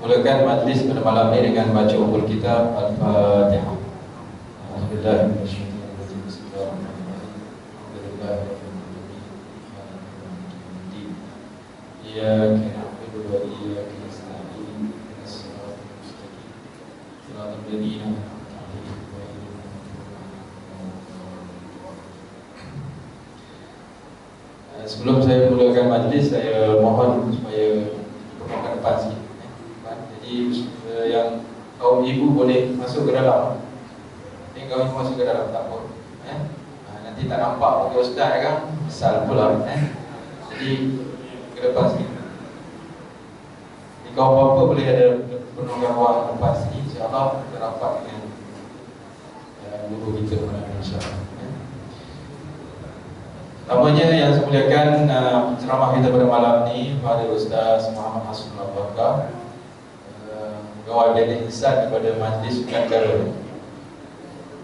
mulakan majlis pada malam ini dengan baca ummul kitab Al-Fatihah. Alhamdulillah, sebelum saya mulakan majlis, saya mohon supaya ke depan sikit. Jadi yang kaum ibu boleh masuk ke dalam. Kaum ibu masuk ke dalam, tak apa. Nanti tak nampak muka ustaz kan? Besar pula. Jadi ke depan sikit. Jadi kalau apa-apa boleh ada penunggang ruang depan sini. InsyaAllah kita rapat dengan guru kita insyaAllah. Pertamanya yang saya muliakan, ceramah kita pada malam ini pada Ustaz Muhammad Hasnul Abu-Bakar, Pegawai Bina Ihsan daripada Majlis Sukan Negara.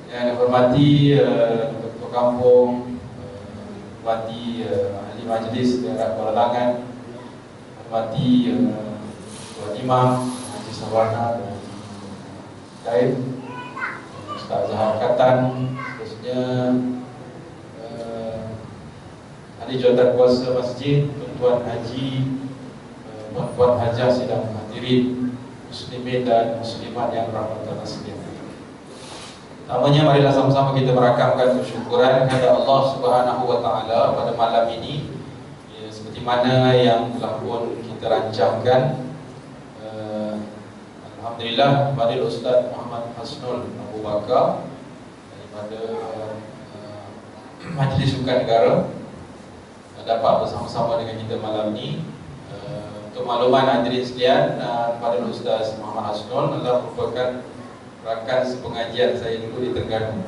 Yang hormati Ketua Kampung, hormati Ahli Majlis Daerah Kuala Langat, hormati Tuan Imam Haji Sawarna dan Daib, Ustaz Zahar Katan, seterusnya Ahli Jawatan Kuasa Masjid, Tuan Haji, Puan Hajah sidang hadirin, muslimin dan muslimat yang rahmatan sekalian. Pertamanya marilah sama-sama kita merakamkan kesyukuran kepada Allah Subhanahu wa taala pada malam ini. Seperti mana yang telah pun kita rancangkan. Alhamdulillah kepada Ustaz Muhammad Hasnul Abu-Bakar daripada Majlis Sukan Negara dapat bersama-sama dengan kita malam ini. Untuk makluman hadirin sekalian, pada Ustaz Muhammad Hasnul adalah merupakan rakan sepengajian saya dulu di Terengganu,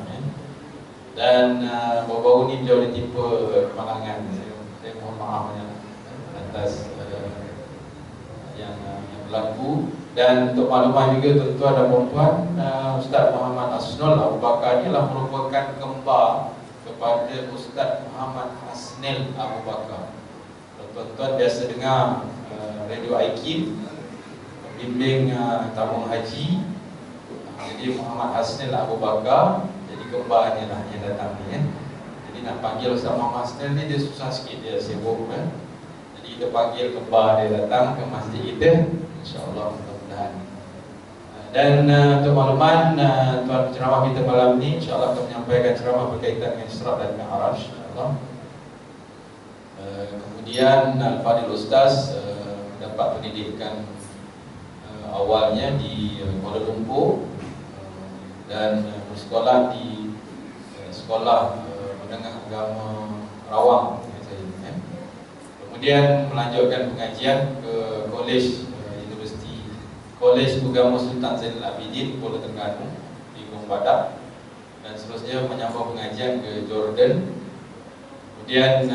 dan baru-baru ni beliau ditimpa kemalangan. Saya mohon maaf atas yang berlaku. Dan untuk makluman juga tuan-tuan dan puan-puan, Ustaz Muhammad Hasnul Abu-Bakar ni adalah merupakan kembar kepada Ustaz Muhammad Hasnil Abu-Bakar. Tuan-tuan biasa dengar Radio Aikim, pembimbing tabung haji. Jadi Muhammad Hasnil Abu-Bakar, jadi kembarnya lah yang datang ni. Jadi nak panggil Ustaz Muhammad Hasnil ni dia susah sikit, dia sibuk Jadi kita panggil kembar dia datang ke masjid kita, insya-Allah mudah-mudahan. Dan untuk makluman, tuan ceramah kita malam ni insya-Allah akan menyampaikan ceramah berkaitan dengan Isra dan Mi'raj, insya-Allah. Kemudian Al-Fadil Ustaz mendapat pendidikan awalnya di Kuala Lumpur dan bersekolah di Sekolah Menengah Agama Rawang. Kemudian melanjutkan pengajian ke Kolej Agama Sultan Zainal Abidin Kuala Terengganu di Gunung Badak, dan seterusnya menyambung pengajian ke Jordan. Kemudian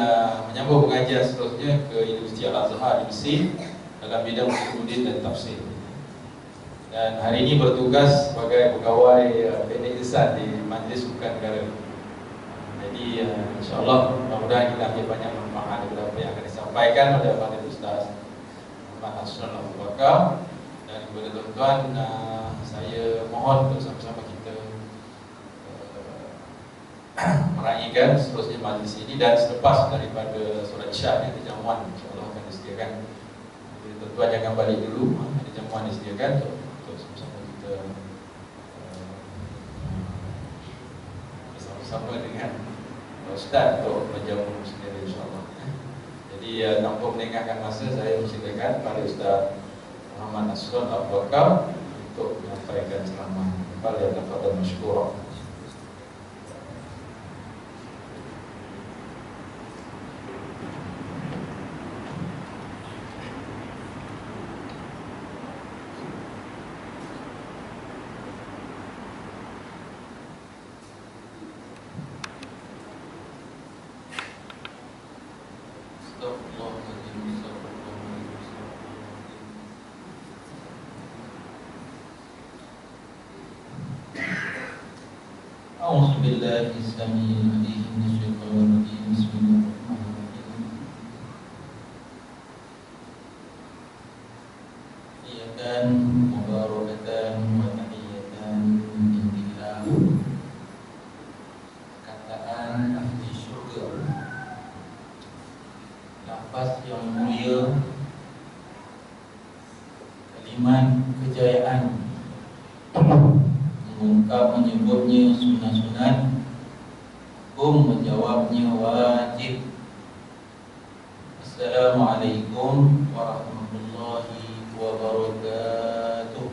menyambung pengajian seterusnya ke Universiti Al-Azhar di Mesir dalam bidang usuluddin dan tafsir. Dan hari ini bertugas sebagai pegawai Bina Ihsan di Majlis Sukan Negara. Jadi insya-Allah mudah-mudahan kita ambil banyak manfaat daripada apa yang akan disampaikan oleh Fadil Ustaz Muhammad Hasnul Abu-Bakar. Dan kepada tuan-tuan, saya mohon untuk sama-sama kita meraihkan seterusnya majlis ini, dan selepas daripada solat Isyak nanti jamuan insya-Allah akan disediakan. Jadi tuan-tuan jangan balik dulu, ada jamuan disediakan untuk sama-sama kita bersama-sama dengan Ustaz untuk menjamu sendiri insya-Allah. Jadi tanpa melengahkan masa, saya persilakan pada Ustaz Muhammad Hasnul Abu-Bakar untuk menyampaikan ceramah. Fadhil masykur. أعوذ بالله السميع العليم من الشيطان الرجيم. بسم الله الرحمن الرحيم. tahiyatan mubarakatan wa tahiyatan indillah. Kataan ahli syurga, lafaz yang mulia, kalimat kejayaan, mengungkap menyebutnya sunat-sunat, hukum menjawabnya wajib. Assalamualaikum warahmatullahi wabarakatuh.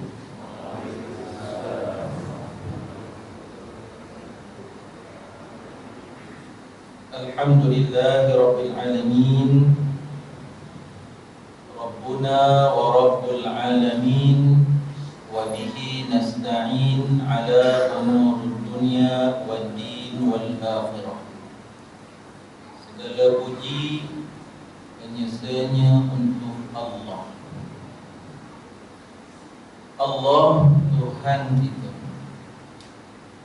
Alhamdulillahi rabbil alamin, Rabbuna wa rabbul alamin, wa bihi nasta'in ala umurud dunya wad din wal akhirah. Segala puji hanya untuk Allah. Allah Tuhan kita,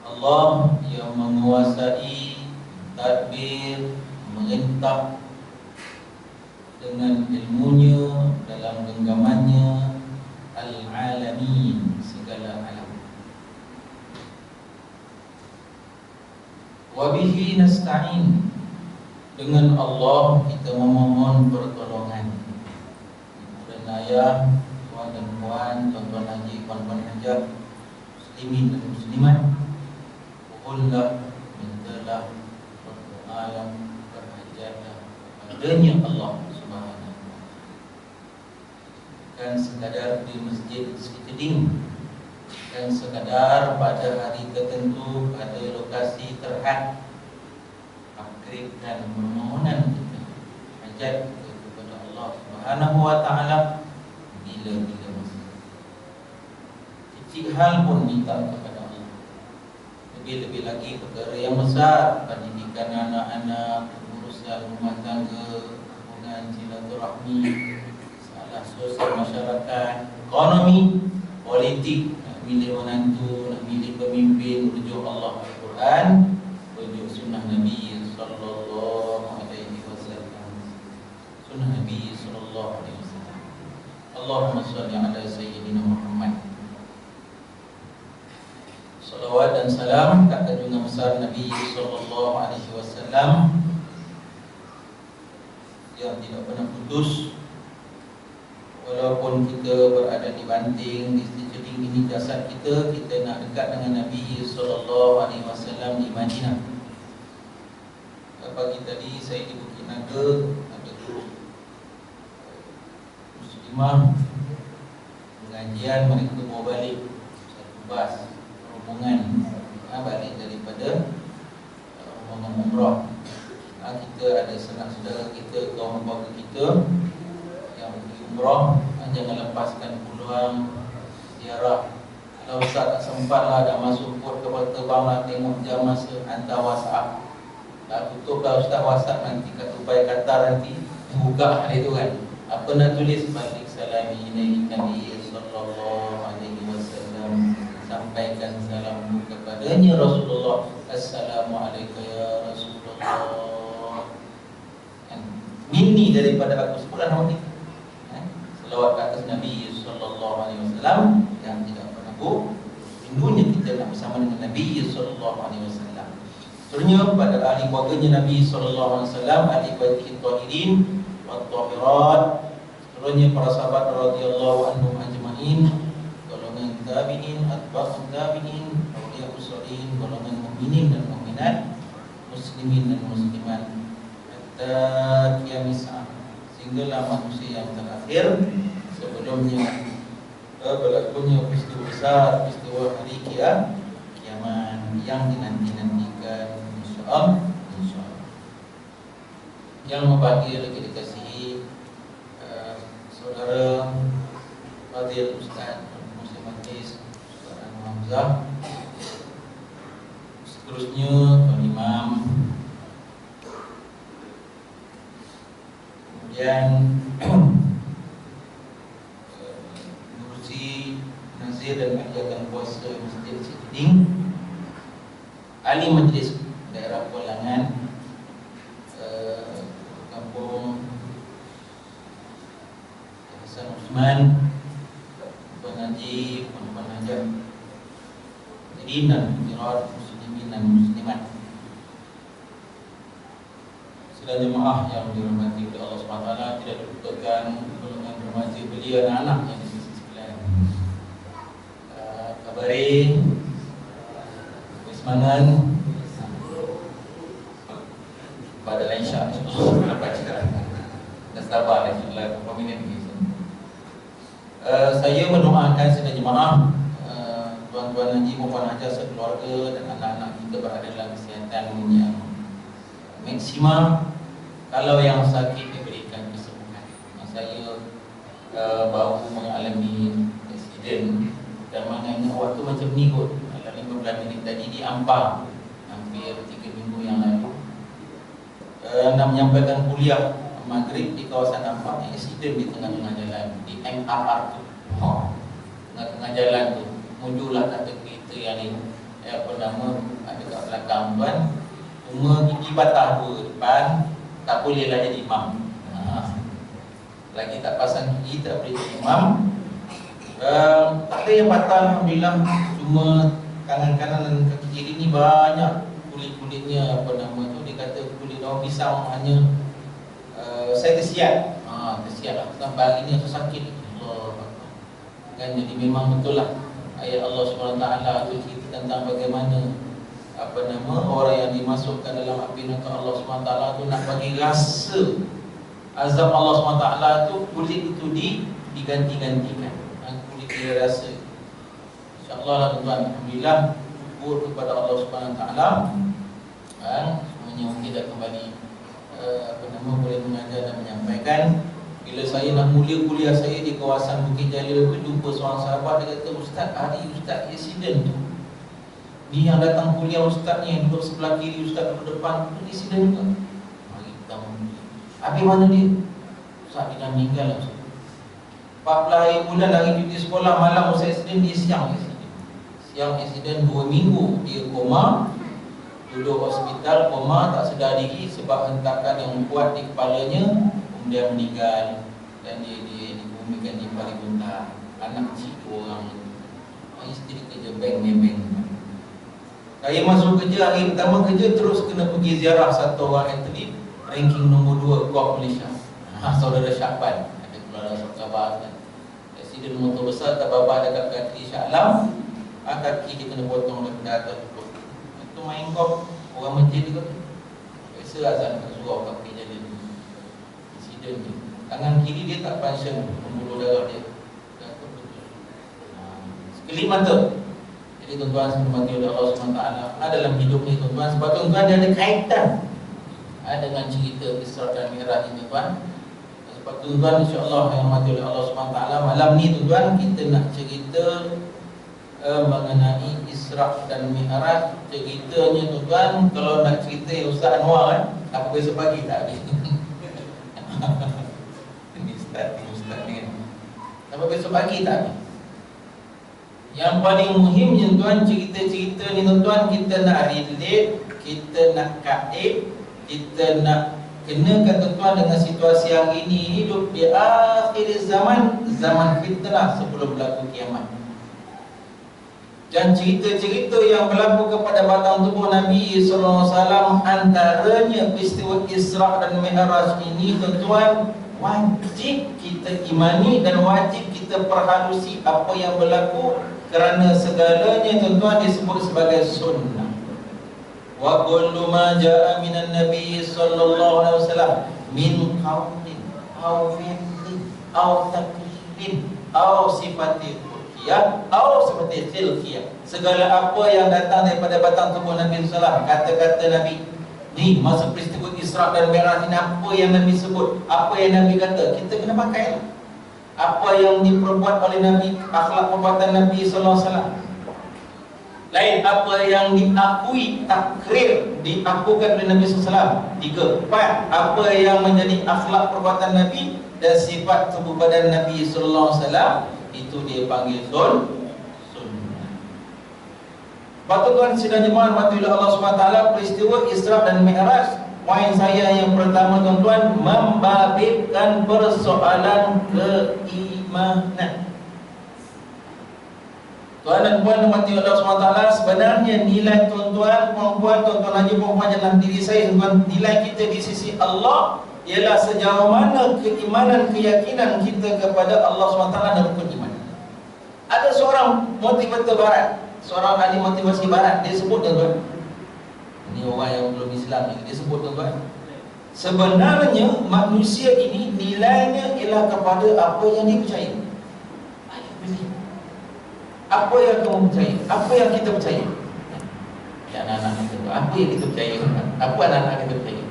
Allah yang menguasai tadbir, merintah dengan ilmunya dalam genggamannya, al-alamin, segala alam. Wabihi nasta'in, dengan Allah kita memohon pertolongan. Dan ayah, tuan dan puan, tuan-tuan haji, puan-puan hajat, muslimin dan muslimat, mohonlah, mintalah, berdoalah, berhajatlah kepadanya Allah Subhanahu wa ta'ala. Bukan sekadar di masjid sekitar, dan sekadar pada hari tertentu, pada lokasi terhad, akribkan permohonan kita, hajat kita kepada Allah Subhanahu wa ta'ala bila-bila masa. Kecil hal pun minta kepada Allah. Lebih-lebih lagi perkara yang besar, pendidikan anak-anak, urusan rumah tangga, hubungan silaturahmi, masalah sosial masyarakat, ekonomi, politik, nak milih menantu, nak milih pemimpin, rujuk Allah Al-Quran, rujuk sunnah Nabi sallallahu alaihi wasallam, sunnah Nabi sallallahu alaihi wasallam. Allahumma shalli ala sayyidina Muhammad. Salawat dan salam kat junjungan besar Nabi sallallahu alaihi wasallam yang tidak pernah putus. Walaupun kita berada di banting, di sekeliling ini jasad kita, kita nak dekat dengan Nabi sallallahu alaihi wasallam di Madinah. Pagi tadi saya di Bukit Naga, ada guru muslimah pengajian, mereka bawa balik satu bas rombongan balik daripada rombongan umrah. Kita ada sanak saudara kita, kaum keluarga kita yang pergi umrah, jangan lepaskan peluang ziarah. Kalau Ustaz tak sempat lah, dah masuk port kapal terbang lah, tengok jam masa, hantar WhatsApp. Dah tutup dah Ustaz WhatsApp, nanti kata upaya kata nanti buka hari tu kan. Apa nak tulis? Balik salami ilaihi Nabi sallallahu alaihi wasallam, sampaikan salammu kepadanya Rasulullah. Assalamualaikum ya Rasulullah. Minni daripada aku sebulan nama kita. Selawat ke atas Nabi sallallahu alaihi wasallam yang tidak pernah rindunya kita nak bersama dengan Nabi sallallahu alaihi wasallam. Seterusnya pada ahli keluarganya Nabi sallallahu alaihi wasallam, ahli baitihi tahirin wa tahirat, seterusnya para sahabat radhiyallahu anhum ajmain, golongan tabi'in, atba'ut tabi'in, auliya ushalihin, golongan mukminin dan mukminat, muslimin dan muslimat, hatta qiyamis saah, sehinggalah manusia yang terakhir sebelumnya berlakunya peristiwa besar, peristiwa hari kiamat yang dinanti-nantikan insyaallah. Yang berbahagia lagi dikasihi saudara Fadil Ustaz Muslim Majlis Saudara Hamzah, seterusnya Tuan Imam, kemudian Nursi Nazir dan Ajakan Puasa Masjid Cikiding, ahli majlis daerah Pulangan, Kampung Hasan Osman, haji, puan-puan hajat, hadirin dan hadirat muslimin dan muslimat, sidang jemaah yang dirahmati oleh Allah SWT, tidak dilupakan golongan remaja belia dan anak yang di sisi sekalian. Kabari semangat pada lain syak insyaallah baca dan sabar insyaallah beberapa minit lagi. Saya mendoakan sidang jemaah, tuan-tuan haji maupun hajat sekeluarga dan anak-anak kita berada dalam kesihatan yang maksimal. Kalau yang sakit diberikan kesembuhan. Saya baru mengalami insiden dan maknanya waktu macam ni kot, dalam 15 minit tadi di Ampang hampir 3 minggu yang lalu, nak menyampaikan kuliah maghrib di kawasan Ampang, insiden di tengah-tengah jalan di MRR tu. Tengah-tengah jalan tu muncullah kata kereta yang ni, apa nama, ada kat belakang tuan, cuma gigi batah dua depan, tak bolehlah jadi imam. Lagi tak pasang gigi tak boleh jadi imam. Tak ada yang patah alhamdulillah, cuma kanan-kanan dan kaki kiri ni banyak kulit-kulitnya, apa nama tu, dia kata kulit daun pisang hanya. Saya tersiat. Tersiat lah sampai hari ni saya sakit. Allah kan, jadi memang betul lah ayat Allah SWT tu cerita tentang bagaimana, apa nama, orang yang dimasukkan dalam api neraka Allah SWT tu nak bagi rasa azab Allah SWT tu, kulit itu diganti-gantikan, kulit dia rasa. InsyaAllah lah tuan-tuan, alhamdulillah, syukur kepada Allah SWT, semuanya mungkin dah kembali apa nama, boleh mengajar dan menyampaikan. Bila saya nak mula kuliah saya di kawasan Bukit Jalil tu, jumpa seorang sahabat, dia kata, "Ustaz, hari Ustaz insiden tu, ni yang datang kuliah Ustaz ni, yang duduk sebelah kiri Ustaz duduk depan tu, insiden juga." Hari pertama, habis mana dia? Ustaz, dia dah meninggal lah, Ustaz. 14 hari bulan hari cuti sekolah, malam Ustaz insiden, dia siang insiden. Siang insiden 2 minggu, dia koma, duduk hospital, koma, tak sedar diri sebab hentakan yang kuat di kepalanya. Kemudian meninggal dan dia dibumikan di Paribunta. Anak kecil 2 orang. Isteri kerja bank. Saya masuk kerja, hari pertama kerja terus kena pergi ziarah satu orang atlet ranking nombor 2 golf Malaysia. Saudara Syakban, ada keluar surat khabar kan. Presiden motor besar terbabah dekat kaki Shah Alam. Kaki dia kena potong daripada atas. Itu main golf orang masjid juga. Biasa azan kat surau kaki jadi. Insiden ni. Tangan kiri dia tak function, pembuluh darah dia. Sekelip mata. Jadi tuan-tuan semati oleh Allah SWT dalam hidup ni tuan-tuan, sebab tuan-tuan dia ada kaitan dengan cerita Isra dan Mi'raj ni tuan. Sebab tuan-tuan insya-Allah yang mati oleh Allah SWT, malam ni tuan-tuan kita nak cerita mengenai Isra dan Mi'raj. Ceritanya tuan-tuan, kalau nak cerita Ustaz Anwar apa besok pagi tak habis. Ini Ustaz ni kan. Sampai besok pagi tak habis. Yang paling muhimnya tuan, cerita-cerita ni tuan, kita nak relate, kita nak kait, kita nak kenakan tuan dengan situasi yang ini. Hidup di akhir zaman, zaman fitnah sebelum berlaku kiamat. Dan cerita-cerita yang berlaku kepada batang tubuh Nabi SAW, antaranya peristiwa Isra dan Mi'raj ini tuan, wajib kita imani dan wajib kita perhalusi apa yang berlaku, kerana segalanya tuan-tuan disebut sebagai sunnah. Wa kullu ma jaa minan nabi sallallahu alaihi wasallam min qaulin aw fi'lin aw taqririn aw sifatin khulqiyah aw sifatin khilqiyah. Segala apa yang datang daripada batang tubuh Nabi sallallahu alaihi wasallam, kata-kata Nabi ni masa peristiwa Isra dan Mi'raj ini, apa yang Nabi sebut, apa yang Nabi kata, kita kena pakai. Apa yang diperbuat oleh Nabi, akhlak perbuatan Nabi sallallahu alaihi wasallam. Lain apa yang diakui, takrir, diakukan oleh Nabi sallallahu alaihi wasallam. 3, 4, apa yang menjadi akhlak perbuatan Nabi dan sifat tubuh badan Nabi sallallahu alaihi wasallam, itu dia panggil sunnah. Tuan-tuan sidang jemaah mati Allah SWT, peristiwa Isra dan Mi'raj, poin saya yang pertama tuan-tuan, membabitkan persoalan keimanan. Tuan dan puan mati Allah SWT, sebenarnya nilai tuan-tuan, perempuan, tuan-tuan haji, perempuan dalam diri saya, tuan, nilai kita di sisi Allah ialah sejauh mana keimanan, keyakinan kita kepada Allah SWT dan rukun iman. Ada seorang motivator barat, seorang ahli motivasi barat, dia sebut tuan-tuan, ini orang yang belum Islam ni, dia sebut tuan-tuan, sebenarnya manusia ini nilainya ialah kepada apa yang dia percaya. Apa yang kamu percaya? Apa yang kita percaya? Ya anak-anak kita, apa yang kita percaya? Apa anak-anak kita percaya?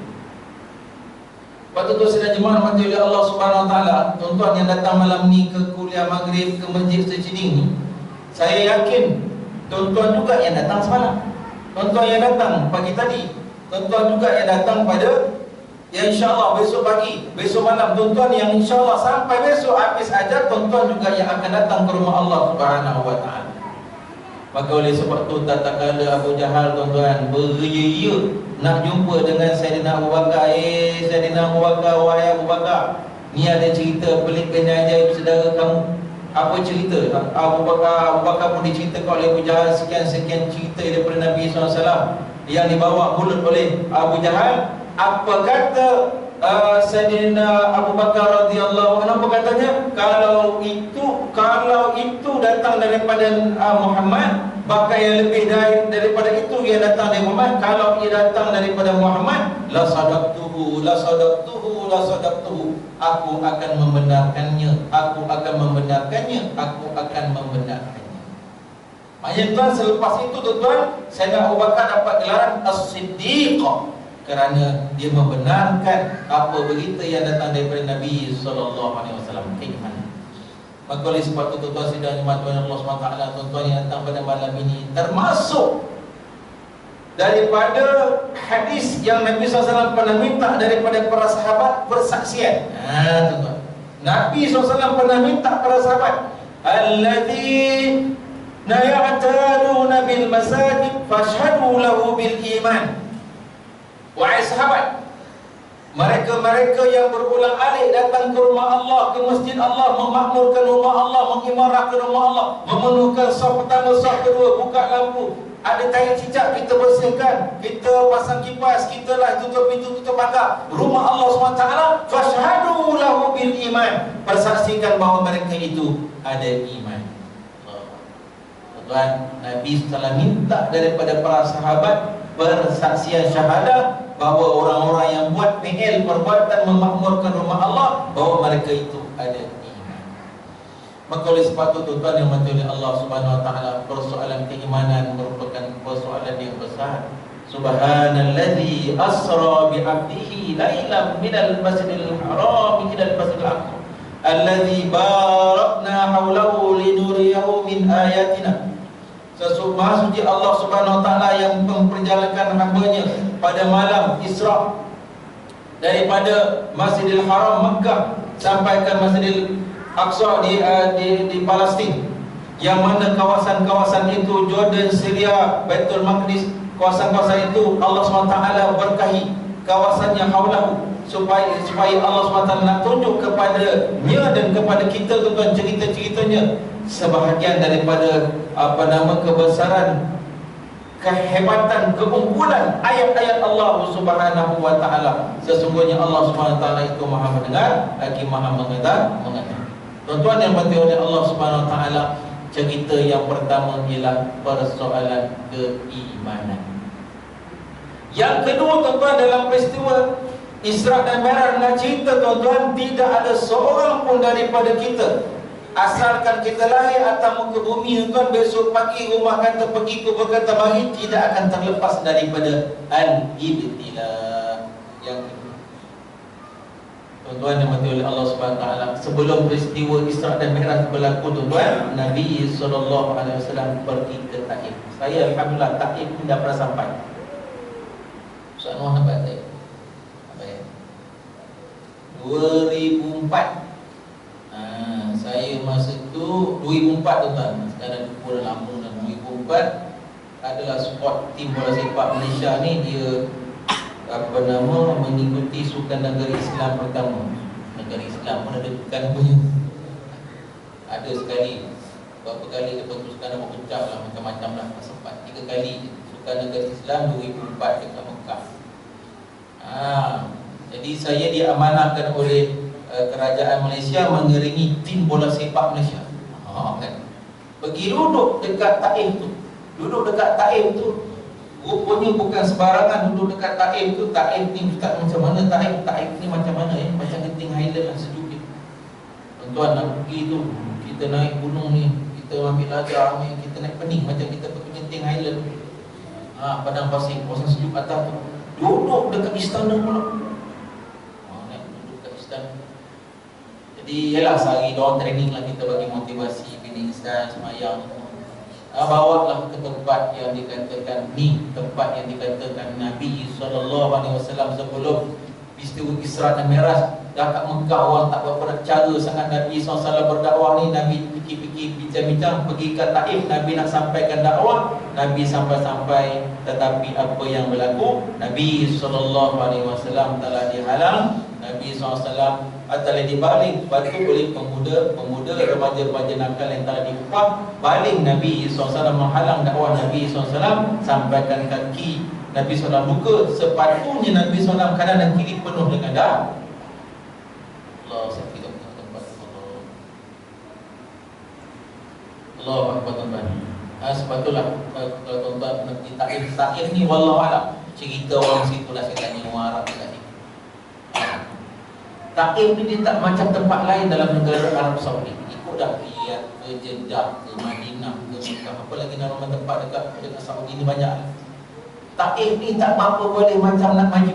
Lepas tu tuan-tuan jemaah mati oleh Allah Subhanahu Wa Taala, tuan-tuan yang datang malam ni ke kuliah maghrib, ke masjid sejening ni, saya yakin tuan-tuan juga yang datang semalam, tuan-tuan yang datang pagi tadi, tuan-tuan juga yang datang pada yang insyaAllah besok pagi, besok malam, tuan-tuan yang insyaAllah sampai besok habis ajar, tuan-tuan juga yang akan datang ke rumah Allah Subhanahu Wa Taala. Maka oleh sebab tu tak kala Abu Jahal tuan-tuan beria-ria nak jumpa dengan Sayyidina Abu Bakar. Sayyidina Abu Bakar, wahai Abu Bakar, ni ada cerita pelik dan ajaib saudara kamu. Apa cerita? Abu Bakar pun diceritakan oleh Abu Jahal sekian-sekian cerita daripada Nabi SAW yang dibawa mulut oleh Abu Jahal. Apa kata Sayyidina Abu Bakar radhiyallahu anhu? Apa katanya? Kalau itu datang daripada Muhammad, maka yang lebih daripada itu yang datang dari Muhammad. Kalau ia datang daripada Muhammad, la sadaqtuhu. Aku akan membenarkannya. Maksudnya tuan, selepas itu tuan, Sayyidina Abu Bakar dapat gelaran As-Siddiq kerana dia membenarkan apa berita yang datang daripada Nabi SAW. Bagaimana? Maka oleh sebab itu tuan-tuan sidang jemaat Allah SWT, tuan-tuan yang datang pada malam ini, termasuk daripada hadis yang Nabi SAW pernah minta daripada para sahabat persaksian. Tuan-tuan, Nabi SAW pernah minta para sahabat, alladzina ya'taduna bil masajid fashhadu lahu bil iman. Wahai sahabat, mereka-mereka yang berulang alik datang ke rumah Allah, ke masjid Allah, memakmurkan rumah Allah, mengimarahkan rumah Allah, memenuhkan saf pertama, saf kedua, buka lampu, ada tahi cicak kita bersihkan, kita pasang kipas, kita lah tutup pintu, tutup pagar rumah Allah SWT. Fashhadu lahu bil iman, persaksikan bahawa mereka itu ada iman. Tuan, Nabi SAW minta daripada para sahabat persaksian syahadah bahawa orang-orang yang buat PL, perbuatan memakmurkan rumah Allah, bahawa mereka itu ada iman. Maka oleh sebab itu tuan-tuan yang mati oleh Allah Subhanahu Wa Taala, persoalan keimanan merupakan persoalan yang besar. Subhanalladzi asra bi 'abdihi lailan minal masjidil haram ilal masjidil aqsa alladzi barakna haulahu linuriyahu min ayatina. Maha suci Allah Subhanahu Wa Taala yang memperjalankan hamba-Nya pada malam Isra daripada Masjidil Haram Mekah sampai ke Masjidil Aqsa di Palestin, yang mana kawasan-kawasan itu Jordan, Syria, Baitul Maqdis, kawasan-kawasan itu Allah SWT berkahi kawasannya haulahu, supaya Allah SWT nak tunjuk kepada-Nya dan kepada kita tuan-tuan cerita-ceritanya, sebahagian daripada kebesaran, kehebatan, keunggulan ayat-ayat Allah Subhanahu Wa Taala. Sesungguhnya Allah Subhanahu Wa Taala itu Maha mendengar lagi Maha mengetahui. Tuan-tuan yang berkati oleh Allah Subhanahu Wa Taala, cerita yang pertama ialah persoalan keimanan. Yang kedua tuan-tuan, dalam peristiwa Isra dan Mi'raj nak cerita tuan-tuan, tidak ada seorang pun daripada kita, asalkan kita lahir atas muka bumi tuan, besok pagi rumah kata pergi, kubur kata mari, tidak akan terlepas daripada al-ibtila. Yang kedua tuan-tuan yang mati oleh Allah Subhanahu Wa Taala, sebelum peristiwa Isra dan Mi'raj berlaku tuan-tuan, Nabi SAW pergi ke Taif. Saya alhamdulillah Taif pun dah pernah sampai. Ustaz Noah nampak Taif? Apa ya? 2004. Saya masa tu 2004 tuan-tuan. Sekarang pun dah lama dah. 2004 adalah sport tim bola sepak Malaysia ni, dia mengikuti Sukan Negara Islam pertama. Negara Islam pun ada bukan punya. Ada sekali Berapa kali dia putuskan nak berpecah lah, macam-macam lah, tak sempat. 3 kali pasukan negara Islam 2004 dekat Mekah. Jadi saya diamanahkan oleh kerajaan Malaysia mengiringi tim bola sepak Malaysia. Kan? Pergi duduk dekat Taif tu. Duduk dekat Taif tu, rupanya bukan sembarangan duduk dekat Taif tu. Taif ni ustaz macam mana Taif? Taif ni macam mana ya? Macam Genting Highland lah, sejuk ni. Tuan-tuan nak pergi tu, kita naik gunung ni, kita ambil lajar ni, kita naik pening macam kita pergi Genting Highland. Padang pasir, kawasan sejuk atas tu. Duduk dekat istana pula. Duduk dekat istana. Jadi yalah, sehari diorang training lah, kita bagi motivasi, pingsan, semayang. Bawa lah ke tempat yang dikatakan ni, tempat yang dikatakan Nabi SAW sebelum peristiwa Isra dan Mi'raj. Dah kat Mekah orang tak berapa nak cara sangat Nabi SAW berdakwah ni. Nabi fikir-fikir, bincang-bincang, pergi ke Taif, Nabi nak sampaikan dakwah. Nabi sampai-sampai, tetapi apa yang berlaku, Nabi SAW telah dihalang. Nabi SAW telah dibaling batu oleh pemuda, remaja-remaja nakal yang telah diupah. Baling Nabi SAW, menghalang dakwah Nabi SAW. Sampaikan kaki Nabi SAW luka, sepatunya Nabi SAW kanan dan kiri penuh dengan darah. Allah, saya tidak pernah tempat Allah Akbar tuan-tuan. Sepatutlah tuan-tuan pergi Taif ni, wallahualam, cerita orang situ lah, saya tanya orang Arab dekat sini. Taif ni dia tak macam tempat lain dalam negara Arab Saudi. Ikut dah Riyadh ke Jeddah ke Madinah ke Mekah, apa lagi nama tempat dekat Saudi ni banyak. Taif ni tak apa boleh macam nak maju.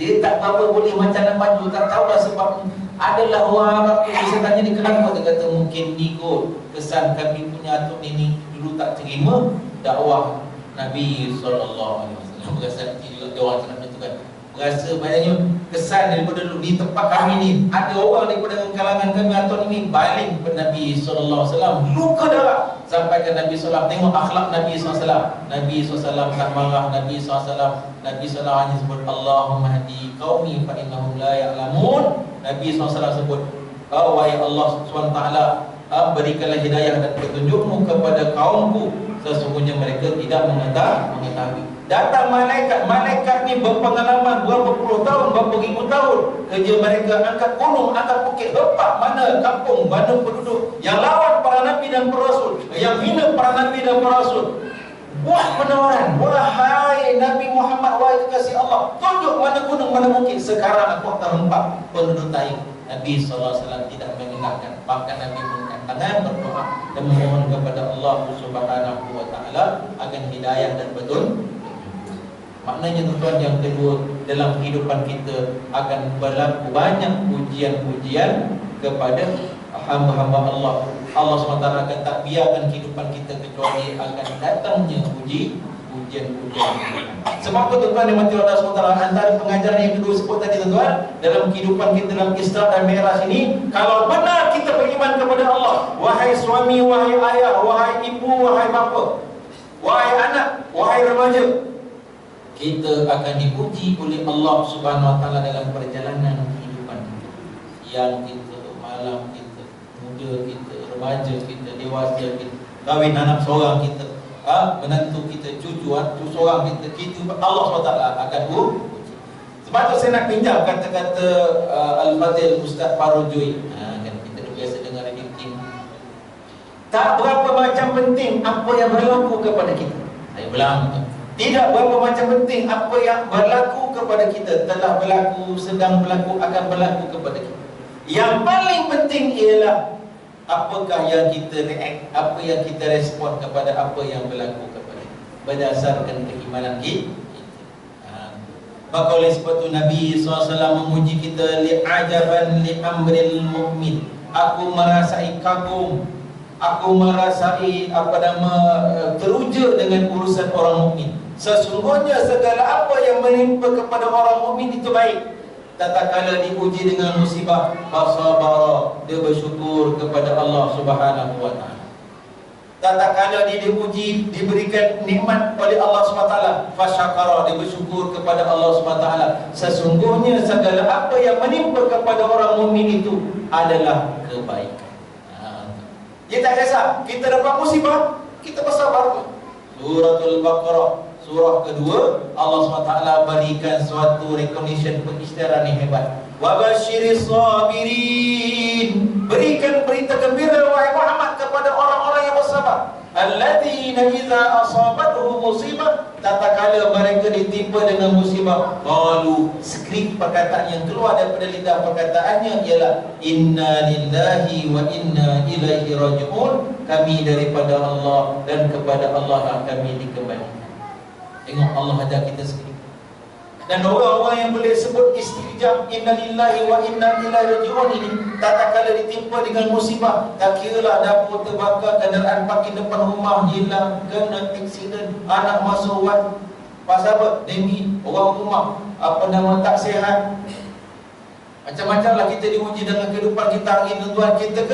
Dia tak apa boleh macam nak maju. Tak tahulah sebab adalah orang Arab tu. Saya tanya dia kenapa, dia kata mungkin ni kot kesan kami punya atuk ni dulu tak terima dakwah Nabi SAW. Berasa nanti juga dia orang cakap macam tu kan. Berasa banyaknya kesan daripada dulu di tempat kami ni. Ada orang daripada kalangan kami atuk ni baling kepada Nabi SAW, luka darah. Sampai ke Nabi SAW, tengok akhlak Nabi SAW. Nabi SAW tak marah. Nabi SAW hanya sebut Allahumma hadi qaumi fa innahum la ya'lamun. Nabi SAW sebut, wahai Allah SWT, berikanlah hidayah dan petunjukmu kepada kaumku, sesungguhnya mereka tidak mengetahui. Datang malaikat ni berpengalaman berapa puluh tahun, berapa ribu tahun. Kerja mereka angkat gunung, angkat bukit, lepak mana kampung, mana penduduk, yang lawan para nabi dan para rasul, yang hina para nabi dan para rasul. Buat penawaran, wahai Nabi Muhammad, wahai kekasih Allah, tunjuk mana gunung, mana bukit. Sekarang aku akan hempap penduduk Taif. Nabi SAW tidak mengenalkan, bahkan Nabi mengangkat tangan berdoa dan memohon kepada Allah Subhanahu wa Ta'ala akan hidayah dan petunjuk. Maknanya tuan-tuan, yang kedua, dalam kehidupan kita akan berlaku banyak ujian-ujian kepada hamba-hamba Allah. Allah SWT akan tak biarkan kehidupan kita kecuali akan datangnya ujian-ujian. Sebab itu tuan-tuan yang mati Allah SWT, antara pengajaran yang kedua sebut tadi tuan-tuan, dalam kehidupan kita dalam Isra dan Mi'raj ini, kalau benar kita beriman kepada Allah, wahai suami, wahai ayah, wahai ibu, wahai bapa, wahai anak, wahai remaja, kita akan diuji oleh Allah Subhanahu Wa Taala dalam perjalanan kehidupan kita. Yang kita, malam kita, muda kita, remaja kita, dewasa kita, kahwin anak seorang kita, menantu kita, cucu seorang kita, Allah SWT akan uji. Sebab tu saya nak pinjam kata-kata Al-Fadhil Ustaz Farujui. Kan kita dah biasa dengar radio King. Tak berapa macam penting apa yang berlaku kepada kita. Saya ulang. Tidak berapa macam penting apa yang berlaku kepada kita, telah berlaku, sedang berlaku, akan berlaku kepada kita. Yang paling penting ialah apakah yang kita react, apa yang kita respon kepada apa yang berlaku kepada kita, berdasarkan keimanan kita. Maka oleh sebab itu Nabi SAW memuji kita, li'ajaban li'amril mu'min. Aku merasai kagum, aku merasai teruja dengan urusan orang mukmin. Sesungguhnya segala apa yang menimpa kepada orang mukmin itu baik. Tatkala diuji dengan musibah, fasabara, dia bersyukur kepada Allah Subhanahu wa Ta'ala. Tatkala dia diuji, diberikan nikmat oleh Allah Subhanahu wa Ta'ala, fasyakara, dia bersyukur kepada Allah Subhanahu wa Ta'ala. Sesungguhnya segala apa yang menimpa kepada orang mukmin itu adalah kebaikan. Dia tak kisah. Kita dapat musibah, kita bersabar. Suratul Baqarah, surah kedua, Allah SWT berikan suatu recognition, pengisytiharan yang hebat. Wabasyiris sabirin, berikan berita gembira wahai Muhammad kepada orang-orang yang bersabar. Alladzina idza asabatuhum musibah, tatkala mereka ditimpa dengan musibah, qalu, skrip perkataan yang keluar daripada lidah perkataannya ialah inna lillahi wa inna ilaihi raji'un, kami daripada Allah dan kepada Allah lah kami dikembalikan. Tengok Allah ajar kita skrip. Dan orang-orang yang boleh sebut istirjam inna lillahi wa inna ilaihi raji'un ini, tatkala ditimpa dengan musibah, tak kiralah dapur terbakar, kenderaan parking depan rumah hilang, kena aksiden, anak masuk wan, pasal apa? Denggi, orang rumah tak sihat, macam-macam lah kita diuji dengan kehidupan kita hari ini tuan. Kita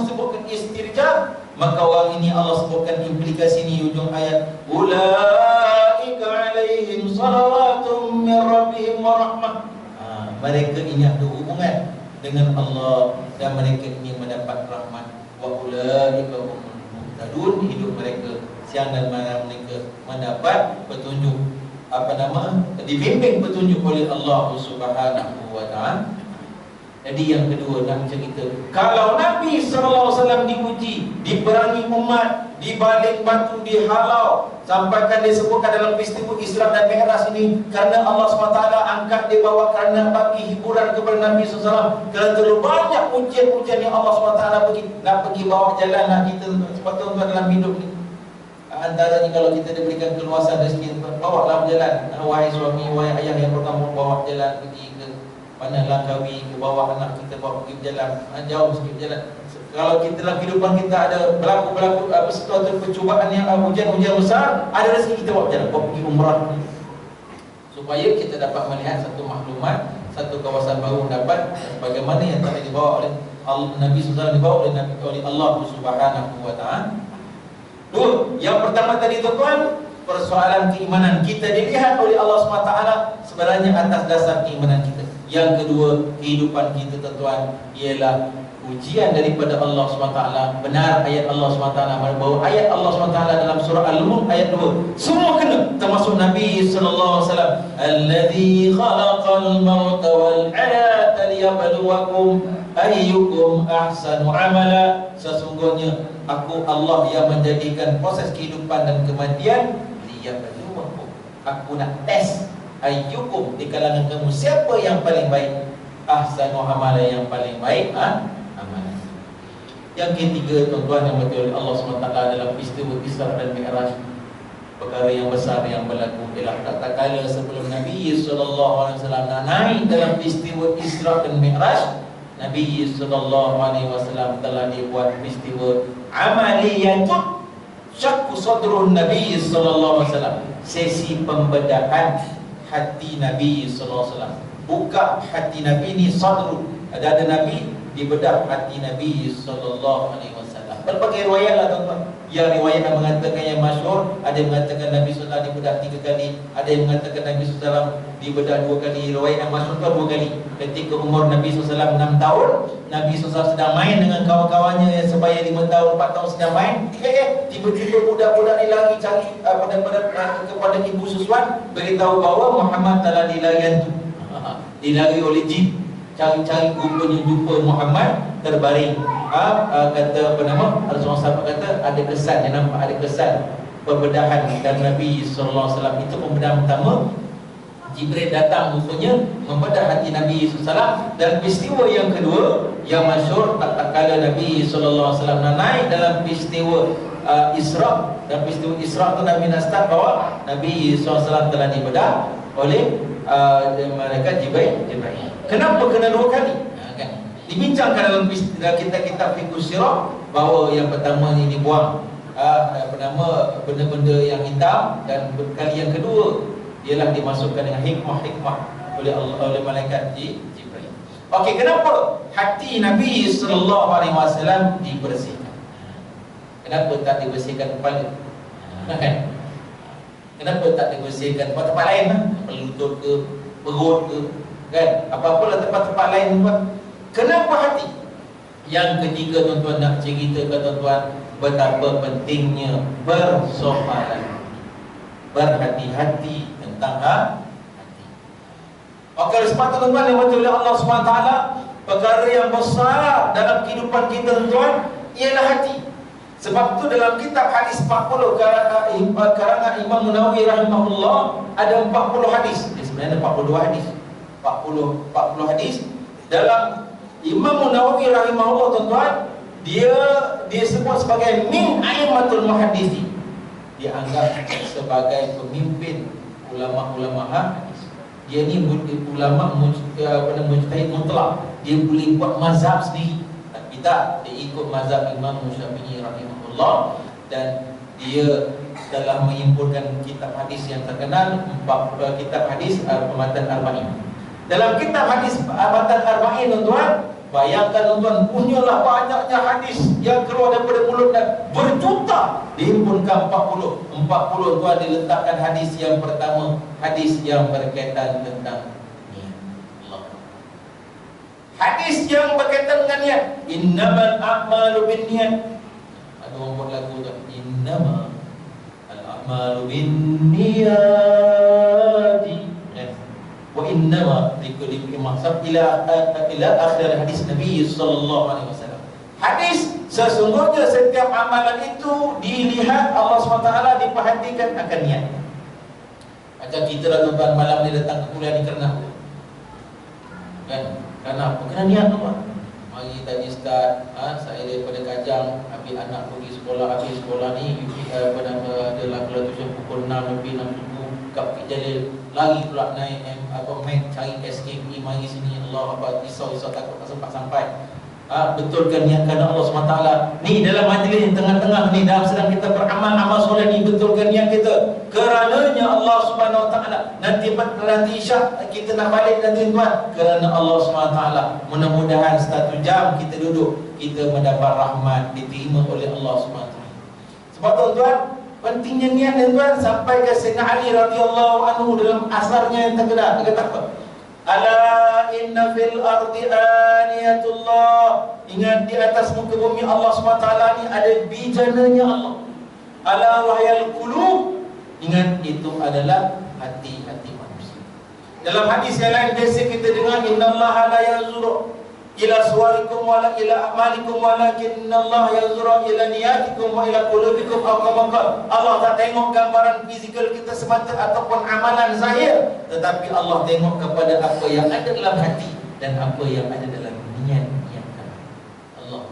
sebutkan istirjam, maka orang ini Allah sebutkan implikasi ini ujung ayat, ulaika alaihim salawatun min rabbihim wa rahmah. Mereka ini ada hubungan dengan Allah dan mereka ini mendapat rahmat. Wa ulaika humul muhtadun, hidup mereka siang dan malam mereka mendapat petunjuk, dibimbing petunjuk oleh Allah Subhanahu wa taala. Jadi yang kedua nak cerita, kalau Nabi SAW diuji, diperangi umat, dibalik batu, dihalau, sampaikan disebutkan dalam peristiwa Isra dan Mi'raj ini, kerana Allah SWT angkat dia bawa kerana bagi hiburan kepada Nabi SAW. Kerana terlalu banyak ujian-ujian yang Allah SWT nak pergi bawa jalan nak kita sepatutnya dalam hidup ni. Antaranya kalau kita diberikan keluasan rezeki, bawa dalam jalan, wahai suami, wahai ayah yang pertama, bawa jalan pergi ke mana Langkawi, ke bawah anak kita bawa pergi berjalan, jauh sikit berjalan. Kalau kita dalam kehidupan kita ada berlaku sesuatu percubaan yang hujan-hujan besar, ada rezeki kita bawa berjalan, bawa pergi umrah, supaya kita dapat melihat satu maklumat, satu kawasan baru dapat bagaimana yang telah dibawa oleh Nabi SAW, dibawa oleh Allah Subhanahu wa taala. Dua, yang pertama tadi tuan-tuan, persoalan keimanan kita dilihat oleh Allah SWT sebenarnya atas dasar keimanan kita. Yang kedua, kehidupan kita tuan-tuan ialah ujian daripada Allah SWT. Benar ayat Allah SWT, bahawa ayat Allah SWT dalam surah Al-Mulk ayat 2 semua kena, termasuk Nabi SAW. Alladzi khalaqal mauta wal hayata liyabluwakum ayyukum ahsanu amala. Sesungguhnya aku Allah yang menjadikan proses kehidupan dan kematian liyabluwakum. Aku nak tes ayyukum, di kalangan kamu siapa yang paling baik, ahsanu amala, yang paling baik amalan. Yang ketiga tuan-tuan yang betul Allah SWT dalam peristiwa Isra dan Mi'raj, perkara yang besar yang berlaku ialah tak kala sebelum Nabi SAW nak naik dalam peristiwa Isra dan Mi'raj, Nabi SAW telah dibuat peristiwa amaliyatun syakku sadrun Nabi SAW, sesi pembedahan hati Nabi SAW. Buka hati Nabi ni sadru, ada Nabi dibedah hati Nabi SAW. Berbagai riwayat lah tuan-tuan. Yang riwayat yang mengatakan yang masyhur, ada yang mengatakan Nabi SAW dibedah 3 kali, ada yang mengatakan Nabi SAW dibedah 2 kali. Riwayat yang masyhur tu 2 kali. Ketika umur Nabi SAW 6 tahun, Nabi SAW sedang main dengan kawan-kawannya yang sebaya 5 tahun, 4 tahun sedang main. Tiba-tiba budak-budak ni lari cari kepada ibu susuan, beritahu bahawa Muhammad telah dilari hantu, dilari oleh jin. Cari-cari rupanya jumpa Muhammad terbaring. Kata Rasulullah SAW kata ada kesan, yang nampak ada kesan pembedahan dan Nabi SAW. Itu pembedahan pertama. Jibril datang rupanya membedah hati Nabi SAW. Dan peristiwa yang kedua yang masyhur, tak kala Nabi SAW nak naik dalam peristiwa Isra. Dan peristiwa Isra tu Nabi nak start bahawa Nabi SAW telah dibedah oleh malaikat Jibril. Kenapa kena 2 kali? Dibincangkan dalam kitab fiqh sirah bahawa yang pertama ni dibuang benda-benda yang hitam, dan kali yang kedua ialah dimasukkan dengan hikmah-hikmah oleh Allah, oleh malaikat Jibril. Okey, kenapa hati Nabi SAW dibersihkan? Kenapa tak dibersihkan kepala? Kan? Kenapa tak dibersihkan tempat-tempat lain? Lutut ke, perut ke, kan? Apa-apalah tempat-tempat lain. Kenapa hati? Yang ketiga tuan-tuan nak ceritakan tuan-tuan betapa pentingnya bersoalan, berhati-hati tentang hati. Maka sepatutnya tuan-tuan yang betul oleh Allah SWT, perkara yang besar dalam kehidupan kita tuan-tuan ialah hati. Sebab itu dalam kitab hadis 40 karangan Imam Nawawi rahimahullah ada 40 hadis. Sebenarnya 42 hadis. 40 hadis dalam Imam Nawawi rahimahullah tuan-tuan, dia sebut sebagai min a'immatul muhaddisi. Dia anggap sebagai pemimpin ulama-ulama hadis. Dia ni ulama mujtahid mutlak. Dia boleh buat mazhab sendiri. Tapi tak, dia ikut mazhab Imam Syafi'i rahimahullah, dan dia telah menghimpunkan kitab hadis yang terkenal, kitab hadis Matan Arba'in. Dalam kitab hadis Matan Arba'in tuan-tuan, bayangkan tuan-tuan, punyalah banyaknya hadis yang keluar daripada mulut dan berjuta dihimpunkan 40 tuan diletakkan hadis yang pertama, hadis yang berkaitan tentang niat. Allah. Hadis yang berkaitan dengan niat. Innamal a'malu binniyat. Ada orang buat lagu tu, innamal a'malu binniyati wa innama likulli maqsad ila akhir hadis Nabi sallallahu alaihi wasallam. Hadis sesungguhnya setiap amalan itu dilihat Allah SWT, diperhatikan akan niat. Macam kita lah tuan-tuan malam ni datang ke kuliah ni kerana apa? Kan? Kerana apa? Kerana niat tuan. Mari tadi start, saya daripada Kajang ambil anak pergi sekolah, habis sekolah ni adalah kelas tujuan pukul 6 lebih 6 subuh kat Bukit Jalil, lari pula naik Mac cari SKP, mari sini Allah apa risau takut tak sempat sampai. Betulkan niat kerana Allah SWT. Ni dalam majlis tengah-tengah ni, dalam sedang kita beramal amal soleh ni, betulkan niat kita kerananya Allah SWT. Nanti isyak kita nak balik nanti tuan, kerana Allah SWT. Mudah-mudahan 1 jam kita duduk, kita mendapat rahmat, diterima oleh Allah SWT. Sebab tuan-tuan, pentingnya niat tuan, sampai ke Sayyidina Ali radhiyallahu anhu dalam asarnya yang terkenal, dia kata apa? Ala inna fil ardi aniyatullah. Ingat, di atas muka bumi Allah SWT ni ada bijananya Allah. Ala wahyal qulub. Ingat, itu adalah hati-hati manusia. Dalam hadis yang lain biasa kita dengar, innallaha la yanzuru ila suwarikum wala ila a'malikum walakinnallaha yanzuru ila niyatikum wa ila qulubikum. Allah tak tengok gambaran fizikal kita semata ataupun amalan zahir, tetapi Allah tengok kepada apa yang ada dalam hati dan apa yang ada dalam niat Allah.